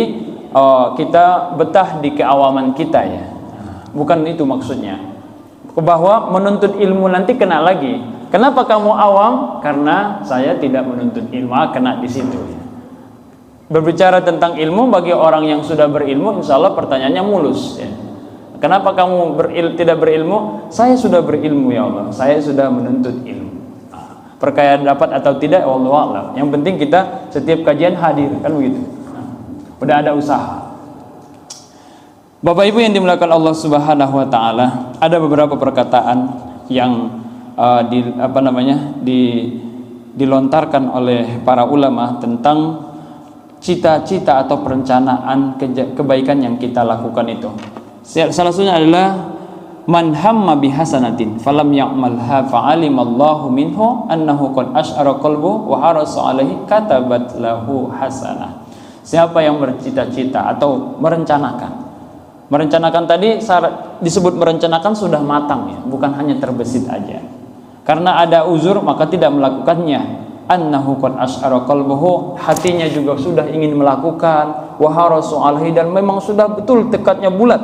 kita betah di keawaman kita ya. Bukan itu maksudnya. Bahwa menuntut ilmu nanti kena lagi. Kenapa kamu awam? Karena saya tidak menuntut ilmu, kena di situ. Berbicara tentang ilmu bagi orang yang sudah berilmu, insya Allah pertanyaannya mulus ya. Kenapa kamu tidak berilmu? Saya sudah berilmu ya Allah. Saya sudah menuntut ilmu. Perkaya dapat atau tidak, wallahu a'lam. Yang penting kita setiap kajian hadir, kan begitu. Udah ada usaha. Bapak Ibu yang dimuliakan Allah Subhanahu wa taala, ada beberapa perkataan yang dilontarkan oleh para ulama tentang cita-cita atau perencanaan kebaikan yang kita lakukan itu. Salah satunya adalah man hamma bihasanatin falam ya'malha fa'alimallahu minhu annahu qad asy'ara qalbu wa harasa 'alaihi katabat lahu hasanah. Siapa yang bercita-cita atau merencanakan. Merencanakan tadi disebut merencanakan sudah matang ya, bukan hanya terbesit aja. karena ada uzur maka tidak melakukannya. Annahu qad asy'ara qalbuhu, hatinya juga sudah ingin melakukan, wa harasu alaihi, dan memang sudah betul tekadnya bulat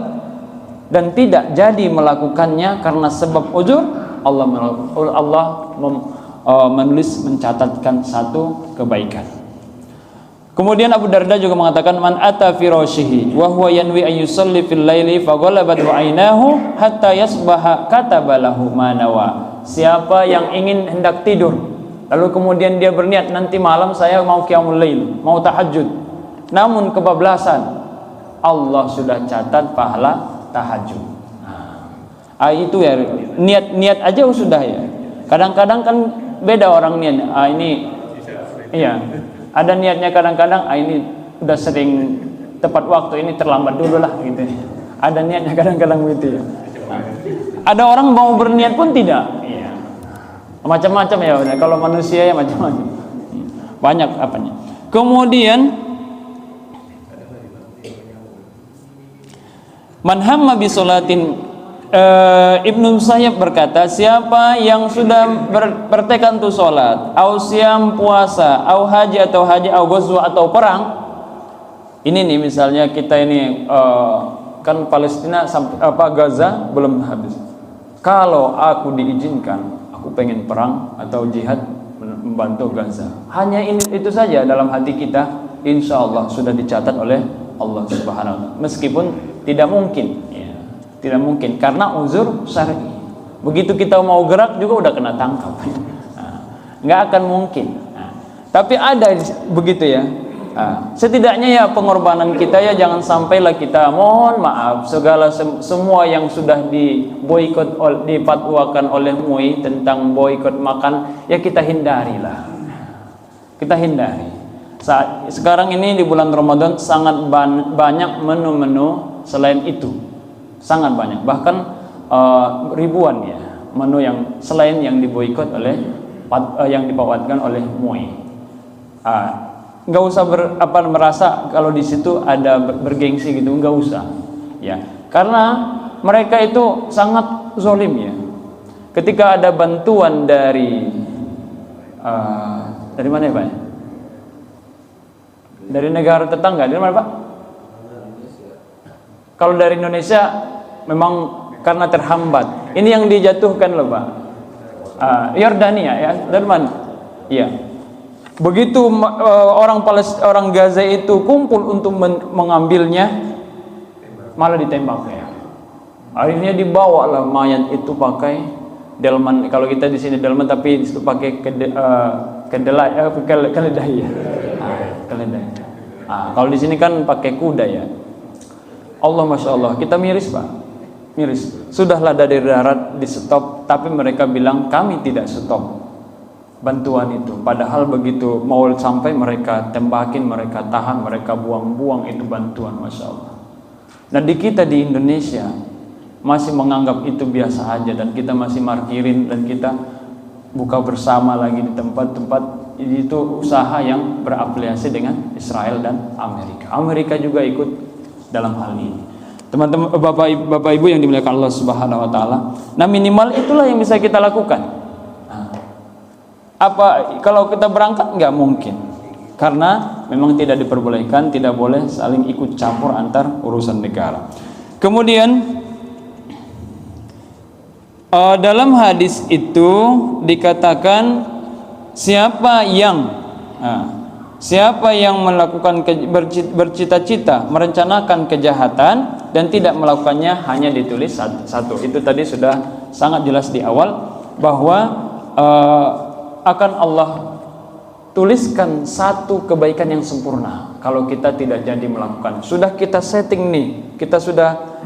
dan tidak jadi melakukannya karena sebab uzur. Allah menulis, mencatatkan satu kebaikan. Kemudian Abu Darda juga mengatakan, man ata firashihi wa huwa yanwi an yusalli fil laili fa ghalabat ainahu hatta yasbaha kataba lahu ma nawa. Siapa yang ingin hendak tidur lalu kemudian dia berniat, nanti malam saya mau qiyamul lail, mau tahajud, namun kebablasan, Allah sudah catat pahala tahajud. Itu ya, niat aja sudah ya. Kadang-kadang kan beda orang niat. Ini iya, ada niatnya kadang-kadang ini udah sering tepat waktu, ini terlambat dulu lah gitu. Ada niatnya kadang-kadang begitu ya. Ada orang mau berniat pun tidak. Iya. Macam-macam ya, kalau manusia ya macam-macam. Banyak apanya. Kemudian man hamma bi sholatin, Ibnu Musayyab berkata, siapa yang sudah bertekad untuk sholat, au siam puasa, au haji atau ghazwa atau perang. Ini nih misalnya kita ini kan Palestina sampai Gaza belum habis. Kalau aku diizinkan, aku pengen perang atau jihad membantu Gaza. Hanya itu saja dalam hati kita, insya Allah sudah dicatat oleh Allah Subhanahu wa Ta'ala. Meskipun tidak mungkin. Tidak mungkin karena uzur syar'i. Begitu kita mau gerak juga udah kena tangkap. Nggak akan mungkin. Tapi ada begitu ya. Setidaknya ya pengorbanan kita ya, jangan sampailah kita mohon maaf segala semua yang sudah diboikot, dipatwakan oleh MUI tentang boikot makan ya kita hindarilah. Kita hindari. Sekarang ini di bulan Ramadan sangat banyak menu-menu selain itu. Sangat banyak, bahkan ribuan ya menu yang selain yang diboikot oleh yang dipatwakan oleh MUI. Nggak usah merasa kalau di situ ada bergengsi gitu, nggak usah ya, karena mereka itu sangat zalim ya. Ketika ada bantuan dari mana ya Pak? Dari negara tetangga, dari mana Pak? Kalau dari Indonesia memang karena terhambat. Ini yang dijatuhkan loh Pak. Yordania ya, dari mana? Iya. Begitu orang Gaza itu kumpul untuk mengambilnya, malah ditembak ya. Akhirnya dibawa lah mayat itu pakai delman. Kalau kita di sini delman, tapi itu pakai keledai ya. Keledai. Kalau di sini kan pakai kuda ya. Allah, masya Allah, kita miris Pak, miris. Sudahlah dari darat di stop, tapi mereka bilang kami tidak stop bantuan itu. Padahal begitu mau sampai mereka tembakin, mereka tahan, mereka buang-buang itu bantuan, masya Allah. Nah di kita di Indonesia masih menganggap itu biasa aja, dan kita masih markirin, dan kita buka bersama lagi di tempat-tempat itu usaha yang berafiliasi dengan Israel dan Amerika. Amerika juga ikut dalam hal ini. Teman-teman, Bapak Ibu yang dimuliakan Allah Subhanahu wa Ta'ala. Nah minimal itulah yang bisa kita lakukan. Apa kalau kita berangkat? Nggak mungkin, karena memang tidak diperbolehkan, tidak boleh saling ikut campur antar urusan negara. Kemudian dalam hadis itu dikatakan siapa yang melakukan bercita-cita merencanakan kejahatan dan tidak melakukannya, hanya ditulis satu. Itu tadi sudah sangat jelas di awal bahwa akan Allah tuliskan satu kebaikan yang sempurna kalau kita tidak jadi melakukan. Sudah kita setting nih, kita sudah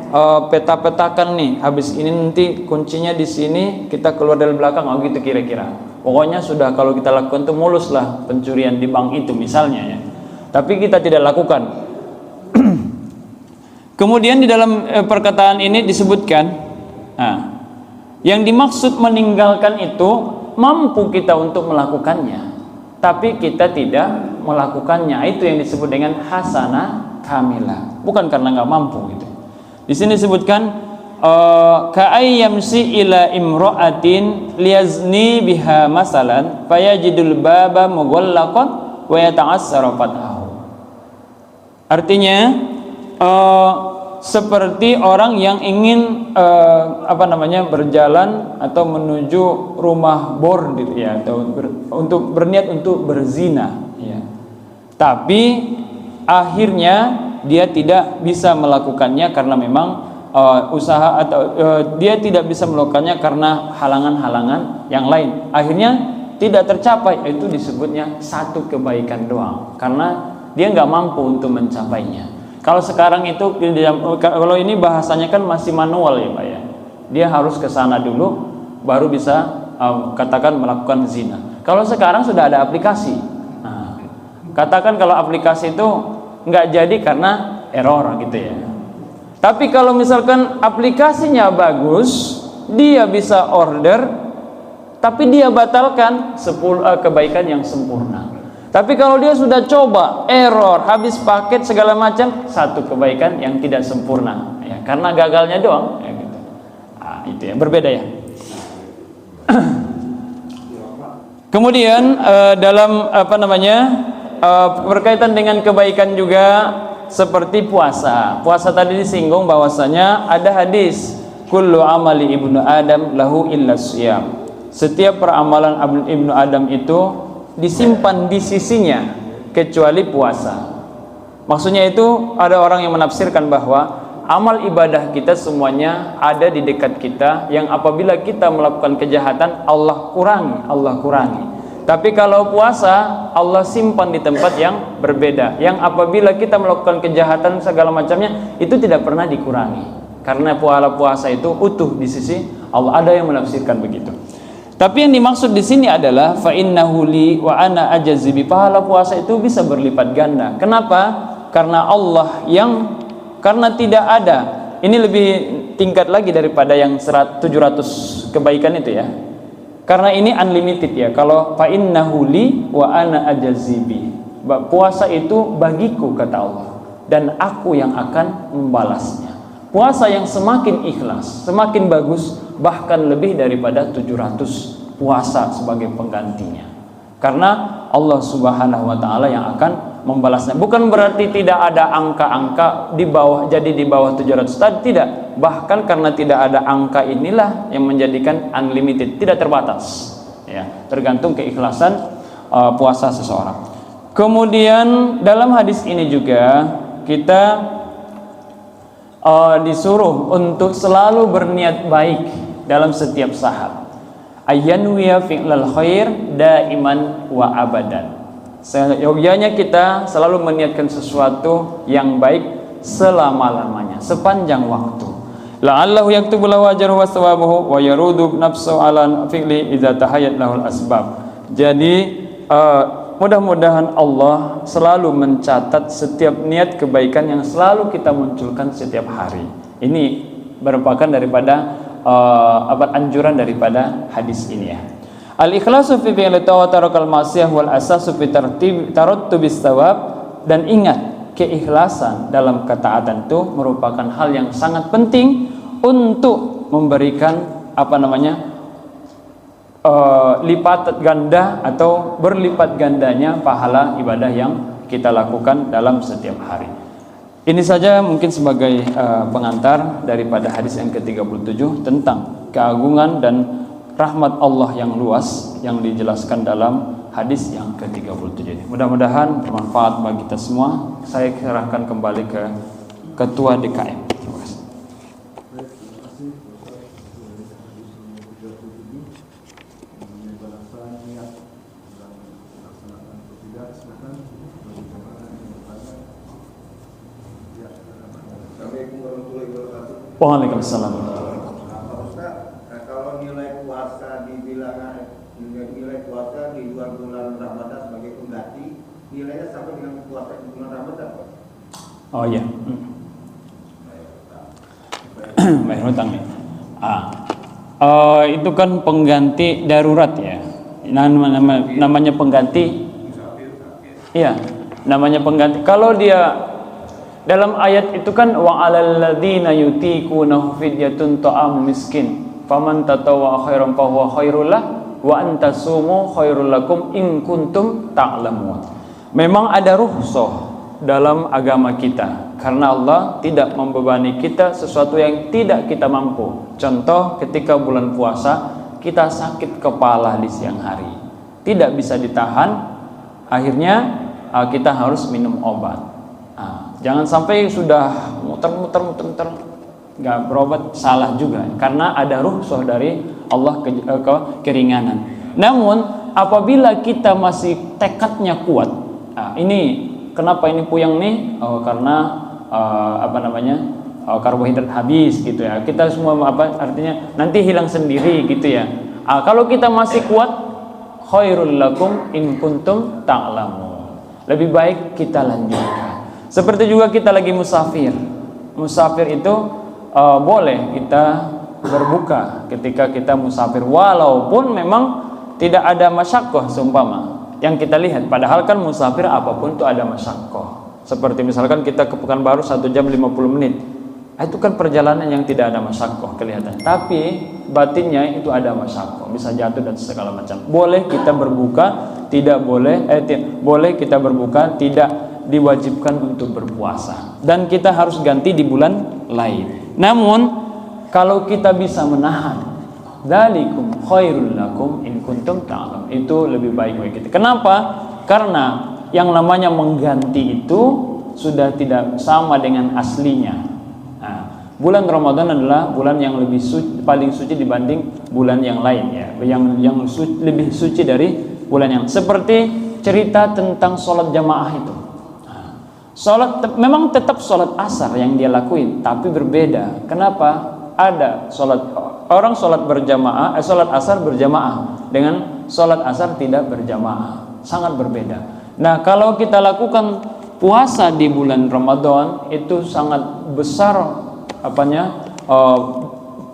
peta-petakan nih, habis ini nanti kuncinya di sini, kita keluar dari belakang, gitu kira-kira. Pokoknya sudah, kalau kita lakukan itu mulus lah pencurian di bank itu misalnya ya. Tapi kita tidak lakukan. Kemudian di dalam perkataan ini disebutkan, yang dimaksud meninggalkan itu mampu kita untuk melakukannya, tapi kita tidak melakukannya. Itu yang disebut dengan hasanah kamilah. Bukan karena nggak mampu gitu. Di sini disebutkan ka'ayyamsi ila imra'atin liyazni biha masalan fayajidul baba mughallaqan wa yata'assara fathahu. Artinya seperti orang yang ingin berjalan atau menuju rumah bordir ya, atau untuk berniat untuk berzina ya. Tapi akhirnya dia tidak bisa melakukannya karena memang usaha atau dia tidak bisa melakukannya karena halangan-halangan yang lain. Akhirnya tidak tercapai, itu disebutnya satu kebaikan doang karena dia nggak mampu untuk mencapainya. Kalau sekarang itu, kalau ini bahasanya kan masih manual ya Pak ya. Dia harus ke sana dulu baru bisa katakan melakukan zina. Kalau sekarang sudah ada aplikasi. Nah, katakan kalau aplikasi itu nggak jadi karena error gitu ya. Tapi kalau misalkan aplikasinya bagus, dia bisa order, tapi dia batalkan 10 kebaikan yang sempurna. Tapi kalau dia sudah coba, error, habis paket segala macam, satu kebaikan yang tidak sempurna, ya, karena gagalnya doang, ya, gitu. Nah, itu yang berbeda ya. Kemudian dalam berkaitan dengan kebaikan juga seperti puasa. Puasa tadi disinggung bahwasanya ada hadis, kullu amali ibnu Adam lahu illa shiyam. Setiap peramalan ibnu Adam itu disimpan di sisinya kecuali puasa. Maksudnya itu ada orang yang menafsirkan bahwa amal ibadah kita semuanya ada di dekat kita, yang apabila kita melakukan kejahatan Allah kurangi. Tapi kalau puasa Allah simpan di tempat yang berbeda, yang apabila kita melakukan kejahatan segala macamnya itu tidak pernah dikurangi. Karena puasa itu utuh di sisi Allah. Ada yang menafsirkan begitu. Tapi yang dimaksud di sini adalah fa innahu li wa ana ajzi bi, pahala puasa itu bisa berlipat ganda. Kenapa? Karena Allah karena tidak ada. Ini lebih tingkat lagi daripada yang 700 kebaikan itu ya. Karena ini unlimited ya. Kalau fa innahu li wa ana ajzi bi, puasa itu bagiku kata Allah dan aku yang akan membalasnya. Puasa yang semakin ikhlas, semakin bagus, bahkan lebih daripada 700 puasa sebagai penggantinya. Karena Allah Subhanahu wa taala yang akan membalasnya. Bukan berarti tidak ada angka-angka di bawah 700 tadi, tidak. Bahkan karena tidak ada angka inilah yang menjadikan unlimited, tidak terbatas. Ya, tergantung keikhlasan puasa seseorang. Kemudian dalam hadis ini juga kita disuruh untuk selalu berniat baik dalam setiap saat. Ayyanwiya fi'lal khair daiman wa abadan. Seyogyanya kita selalu meniatkan sesuatu yang baik selama-lamanya, sepanjang waktu. La'allahu yaktubu lahu ajruhu wa thawabuhu wa yarudu nafsu ala fi'li idza tahayyat lahul asbab. Jadi mudah-mudahan Allah selalu mencatat setiap niat kebaikan yang selalu kita munculkan setiap hari. Ini merupakan daripada anjuran daripada hadis ini ya. Al-ikhlasu fi fi'li tawatarul ma'siyah wal asasu fi tarattubis thawab. Dan ingat, keikhlasan dalam ketaatan itu merupakan hal yang sangat penting untuk memberikan lipat ganda atau berlipat gandanya pahala ibadah yang kita lakukan dalam setiap hari. Ini saja mungkin sebagai pengantar daripada hadis yang ke-37 tentang keagungan dan rahmat Allah yang luas yang dijelaskan dalam hadis yang ke-37 ini. Mudah-mudahan bermanfaat bagi kita semua. Saya serahkan kembali ke Ketua DKM. Terima kasih. Waalaikumsalam. Pak Ustaz, kalau nilai puasa nilai puasa di luar bulan Ramadan sebagai pengganti, nilainya sama dengan puasa di bulan Ramadan, Pak? Oh iya. Bayar hutang nih. Itu kan pengganti darurat ya. Namanya pengganti. Iya, namanya pengganti. Kalau dia Dalam ayat itu kan wa 'alal ladzina yutiqunahu fidyatun ta'am miskin faman tatawwa khairan fa huwa khairul lah wa antasumu khairul lakum in kuntum ta'lamun. Memang ada rukhsah dalam agama kita karena Allah tidak membebani kita sesuatu yang tidak kita mampu. Contoh ketika bulan puasa kita sakit kepala di siang hari, tidak bisa ditahan, akhirnya kita harus minum obat. Jangan sampai sudah muter nggak berobat, salah juga karena ada rukhsah dari Allah keringanan. Namun apabila kita masih tekadnya kuat, ini kenapa ini puyeng nih? Karena karbohidrat habis gitu ya. Kita semua artinya nanti hilang sendiri gitu ya. Kalau kita masih kuat, khairul lakum in kuntum ta'lamun. Lebih baik kita lanjutkan. Seperti juga kita lagi musafir. Musafir itu boleh kita berbuka ketika kita musafir walaupun memang tidak ada masyaqqah seumpama yang kita lihat, padahal kan musafir apapun itu ada masyaqqah. Seperti misalkan kita ke Pekanbaru 1 jam 50 menit, itu kan perjalanan yang tidak ada masyaqqah kelihatan, tapi batinnya itu ada masyaqqah, bisa jatuh dan segala macam. Boleh kita berbuka, tidak boleh boleh kita berbuka, tidak diwajibkan untuk berpuasa, dan kita harus ganti di bulan lain. Namun kalau kita bisa menahan, dzalikum khairul lakum in kuntum ta'lamun, itu lebih baik bagi kita. Kenapa? Karena yang namanya mengganti itu sudah tidak sama dengan aslinya. Bulan Ramadan adalah bulan yang lebih paling suci dibanding bulan yang lain ya, yang lebih suci dari bulan yang, seperti cerita tentang sholat jamaah itu. Memang tetap sholat asar yang dia lakuin, tapi berbeda. Kenapa? Ada orang sholat berjamaah, sholat asar berjamaah dengan sholat asar tidak berjamaah, sangat berbeda. Nah, kalau kita lakukan puasa di bulan Ramadan itu sangat besar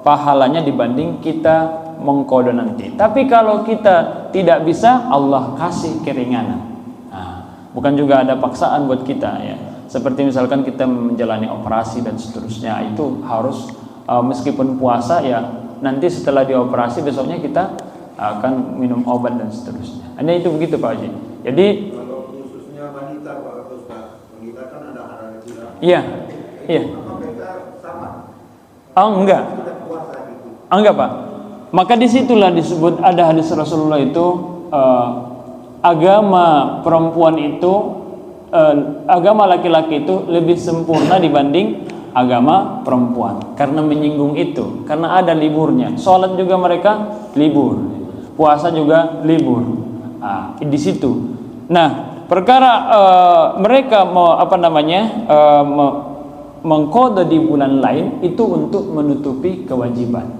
pahalanya dibanding kita mengqada nanti. Tapi kalau kita tidak bisa, Allah kasih keringanan. Bukan juga ada paksaan buat kita ya. Seperti misalkan kita menjalani operasi dan seterusnya, itu harus meskipun puasa ya, nanti setelah dioperasi besoknya kita akan minum obat dan seterusnya. Hanya itu begitu Pak Haji. Jadi kalau khususnya wanita Pak Ustaz, wanita kan ada haram tidak? Iya. Iya. Apa mereka sama? Enggak. Sudah puasa gitu. Enggak Pak. Maka disitulah disebut ada hadis Rasulullah itu agama perempuan itu agama laki-laki itu lebih sempurna dibanding agama perempuan, karena menyinggung itu, karena ada liburnya. Sholat juga mereka libur, puasa juga libur. Di situ. Nah, perkara mereka mau mengqada di bulan lain itu untuk menutupi kewajiban.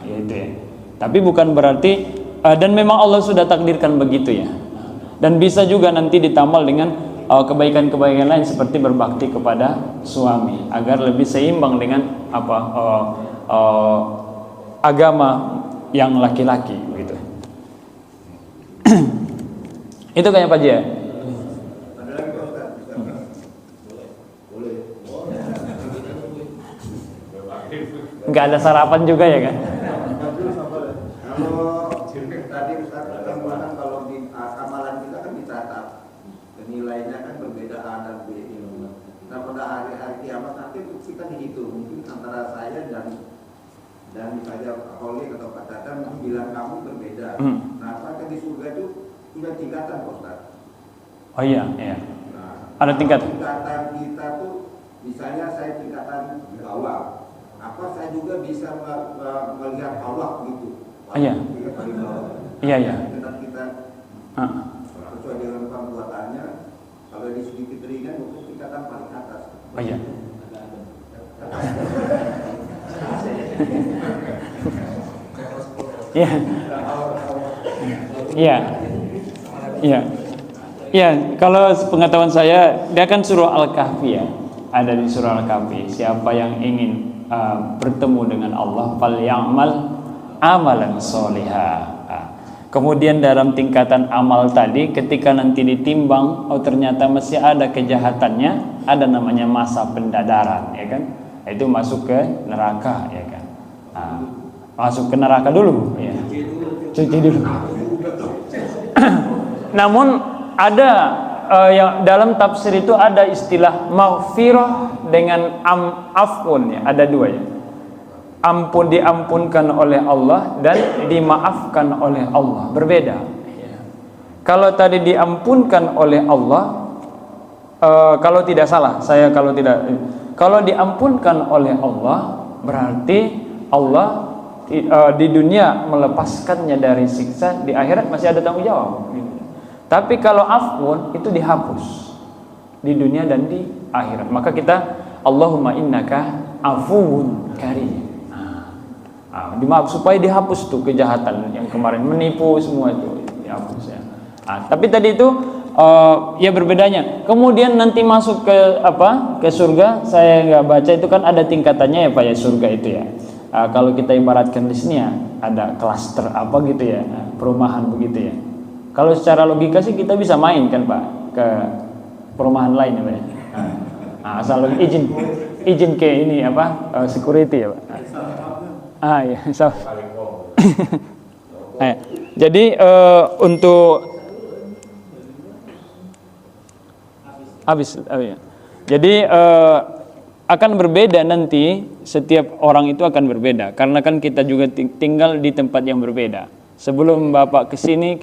Yaitu ya. Tapi bukan berarti dan memang Allah sudah takdirkan begitu ya. Dan bisa juga nanti ditambal dengan kebaikan-kebaikan lain seperti berbakti kepada suami agar lebih seimbang dengan agama yang laki-laki begitu. Itu kayaknya Pak Jia. Ada lagi Pak Ustaz? Boleh. Enggak ada sarapan juga ya kan? Kalau tadi Ustaz katakan kalau di amalan kita kan dicatat, nilainya kan berbeda A dan B. Nah pada hari-hari kiamat nanti kita dihitung, mungkin antara saya dan misalnya Oli atau Pak Tata mungkin bilang kamu berbeda. Nah apakah di surga itu punya tingkatan Pak Ustaz? Oh iya. Nah, Ada tingkat. Tingkatan kita tuh, misalnya saya tingkatan di bawah, apa saya juga bisa melihat Allah gitu? Iya. Iya. Tingkatan kita sesuai dengan perbuatannya. Kalau di sedikit ringan, untuk tingkatan paling atas. Oh iya. Iya. Iya. Iya. Ya, kalau pengetahuan saya, dia kan surah Al-Kahfi ya. Ada di surah Al-Kahfi, siapa yang ingin bertemu dengan Allah, falyamal amalan sholiha. Kemudian dalam tingkatan amal tadi, ketika nanti ditimbang, ternyata masih ada kejahatannya, ada namanya masa pendadaran, ya kan? Itu masuk ke neraka, ya kan? Nah, masuk ke neraka dulu, ya. Cuci dulu. Namun ada yang dalam tafsir itu ada istilah maghfirah dengan afun, ya. Ada dua, ya. Ampun, diampunkan oleh Allah, dan dimaafkan oleh Allah, berbeda. Kalau tadi diampunkan oleh Allah, kalau tidak salah, kalau diampunkan oleh Allah berarti Allah di dunia melepaskannya dari siksa, di akhirat masih ada tanggung jawab. Tapi kalau afun itu dihapus di dunia dan di akhirat. Maka kita Allahumma innaka afuwun karim. Dimaaf supaya dihapus tuh kejahatan yang kemarin, menipu semua itu dihapus, ya. Tapi tadi itu ya berbedanya. Kemudian nanti masuk ke ke surga, saya nggak baca itu kan ada tingkatannya, ya Pak, ya, surga itu, ya. Kalau kita ibaratkan di sini, ya, ada klaster apa gitu, ya, perumahan begitu, ya. Kalau secara logika sih kita bisa main kan Pak ke perumahan lain, ya Pak, ya. Asal izin ke ini security, ya Pak. Ya, so. Jadi untuk habis. Jadi akan berbeda nanti, setiap orang itu akan berbeda karena kan kita juga tinggal di tempat yang berbeda. Sebelum Bapak kesini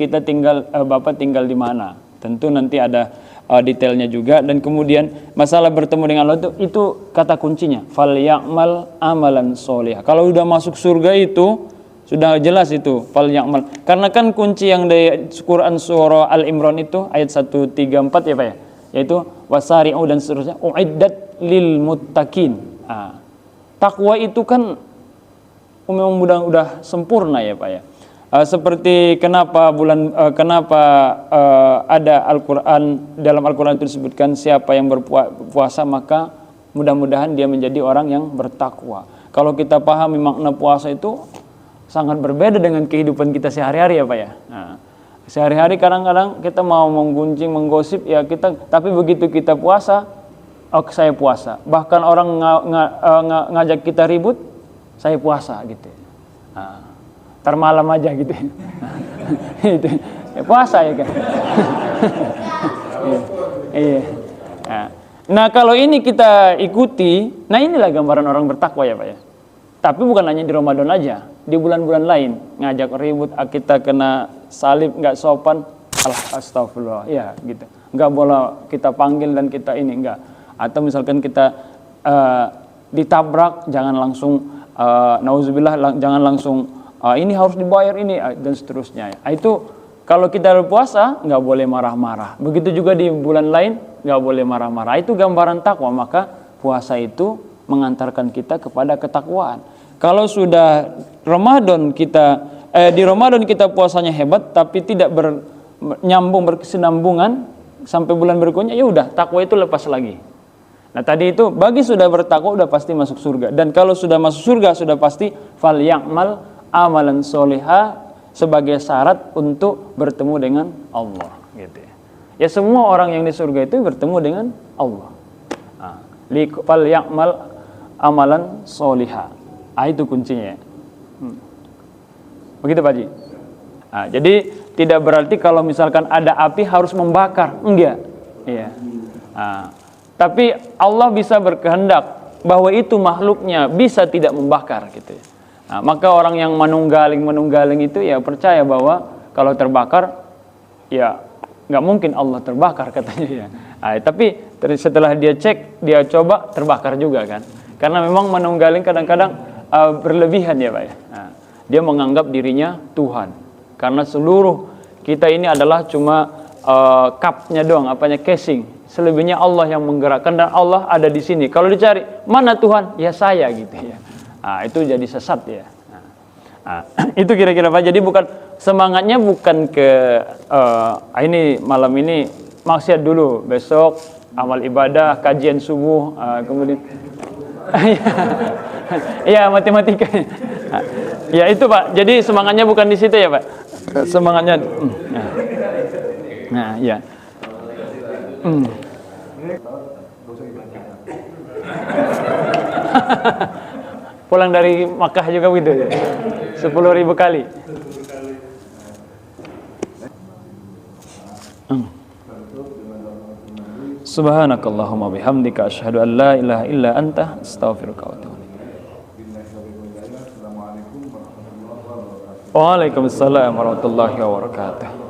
Bapak tinggal di mana? Tentu nanti ada detailnya juga, dan kemudian masalah bertemu dengan Allah itu kata kuncinya fal ya'mal amalan sholih. Kalau udah masuk surga itu sudah jelas itu fal ya'mal, karena kan kunci yang dari Quran surah Al-Imran itu ayat 134, ya Pak, ya, yaitu wasari'u dan seterusnya uiddat lil muttaqin. Takwa itu kan memang udah sempurna, ya Pak, ya. Seperti kenapa ada Al-Quran, dalam Al-Quran itu disebutkan siapa yang berpuasa maka mudah-mudahan dia menjadi orang yang bertakwa. Kalau kita pahami makna puasa itu sangat berbeda dengan kehidupan kita sehari-hari, ya Pak, ya. Sehari-hari kadang-kadang kita mau menggunjing, menggosip, ya tapi begitu kita puasa, saya puasa. Bahkan orang ngajak kita ribut, saya puasa gitu. Ntar malam aja gitu. Itu ya, puasa, ya kan. Iya. Nah, kalau ini kita ikuti, nah inilah gambaran orang bertakwa, ya Pak, ya. Tapi bukan hanya di Ramadan aja, di bulan-bulan lain ngajak ribut, kita kena salib nggak sopan, astagfirullah, ya gitu. Nggak boleh kita panggil dan kita ini enggak. Atau misalkan kita ditabrak, jangan langsung nauzubillah, jangan langsung ini harus dibayar ini dan seterusnya. Itu kalau kita berpuasa nggak boleh marah-marah. Begitu juga di bulan lain nggak boleh marah-marah. Itu gambaran takwa. Maka puasa itu mengantarkan kita kepada ketakwaan. Kalau sudah Ramadan di Ramadan kita puasanya hebat tapi tidak berkesinambungan sampai bulan berikutnya, ya udah takwa itu lepas lagi. Nah tadi itu bagi sudah bertakwa udah pasti masuk surga. Dan kalau sudah masuk surga sudah pasti fal ya'mal amalan solihah sebagai syarat untuk bertemu dengan Allah, gitu ya. Ya semua orang yang di surga itu bertemu dengan Allah. Fal ya'mal amalan solihah. Itu kuncinya. Begitu Pak Haji. Jadi tidak berarti kalau misalkan ada api harus membakar, enggak. Iya. Tapi Allah bisa berkehendak bahwa itu makhluknya bisa tidak membakar, gitu ya. Maka orang yang menunggaling itu ya percaya bahwa kalau terbakar ya nggak mungkin Allah terbakar, katanya, ya. Tapi setelah dia cek, dia coba, terbakar juga kan, karena memang menunggaling kadang-kadang berlebihan, ya Pak, ya. Dia menganggap dirinya Tuhan karena seluruh kita ini adalah cuma cupnya doang, casing. Selebihnya Allah yang menggerakkan dan Allah ada di sini. Kalau dicari mana Tuhan, ya saya, gitu ya. Itu jadi sesat, ya. Itu kira-kira Pak. Jadi bukan semangatnya bukan ke ini malam ini maksiat dulu, besok amal ibadah, kajian subuh, kemudian ya matematika. Ya itu Pak. Jadi semangatnya bukan di situ, ya Pak. Semangatnya. Nah, ya. Pulang dari Makkah juga begitu ya. 10.000 kali. Subhanakallahumma bihamdika asyhadu an la ilaha illa anta astaghfiruka wa atubu ilaik. Waalaikumsalam warahmatullahi wabarakatuh.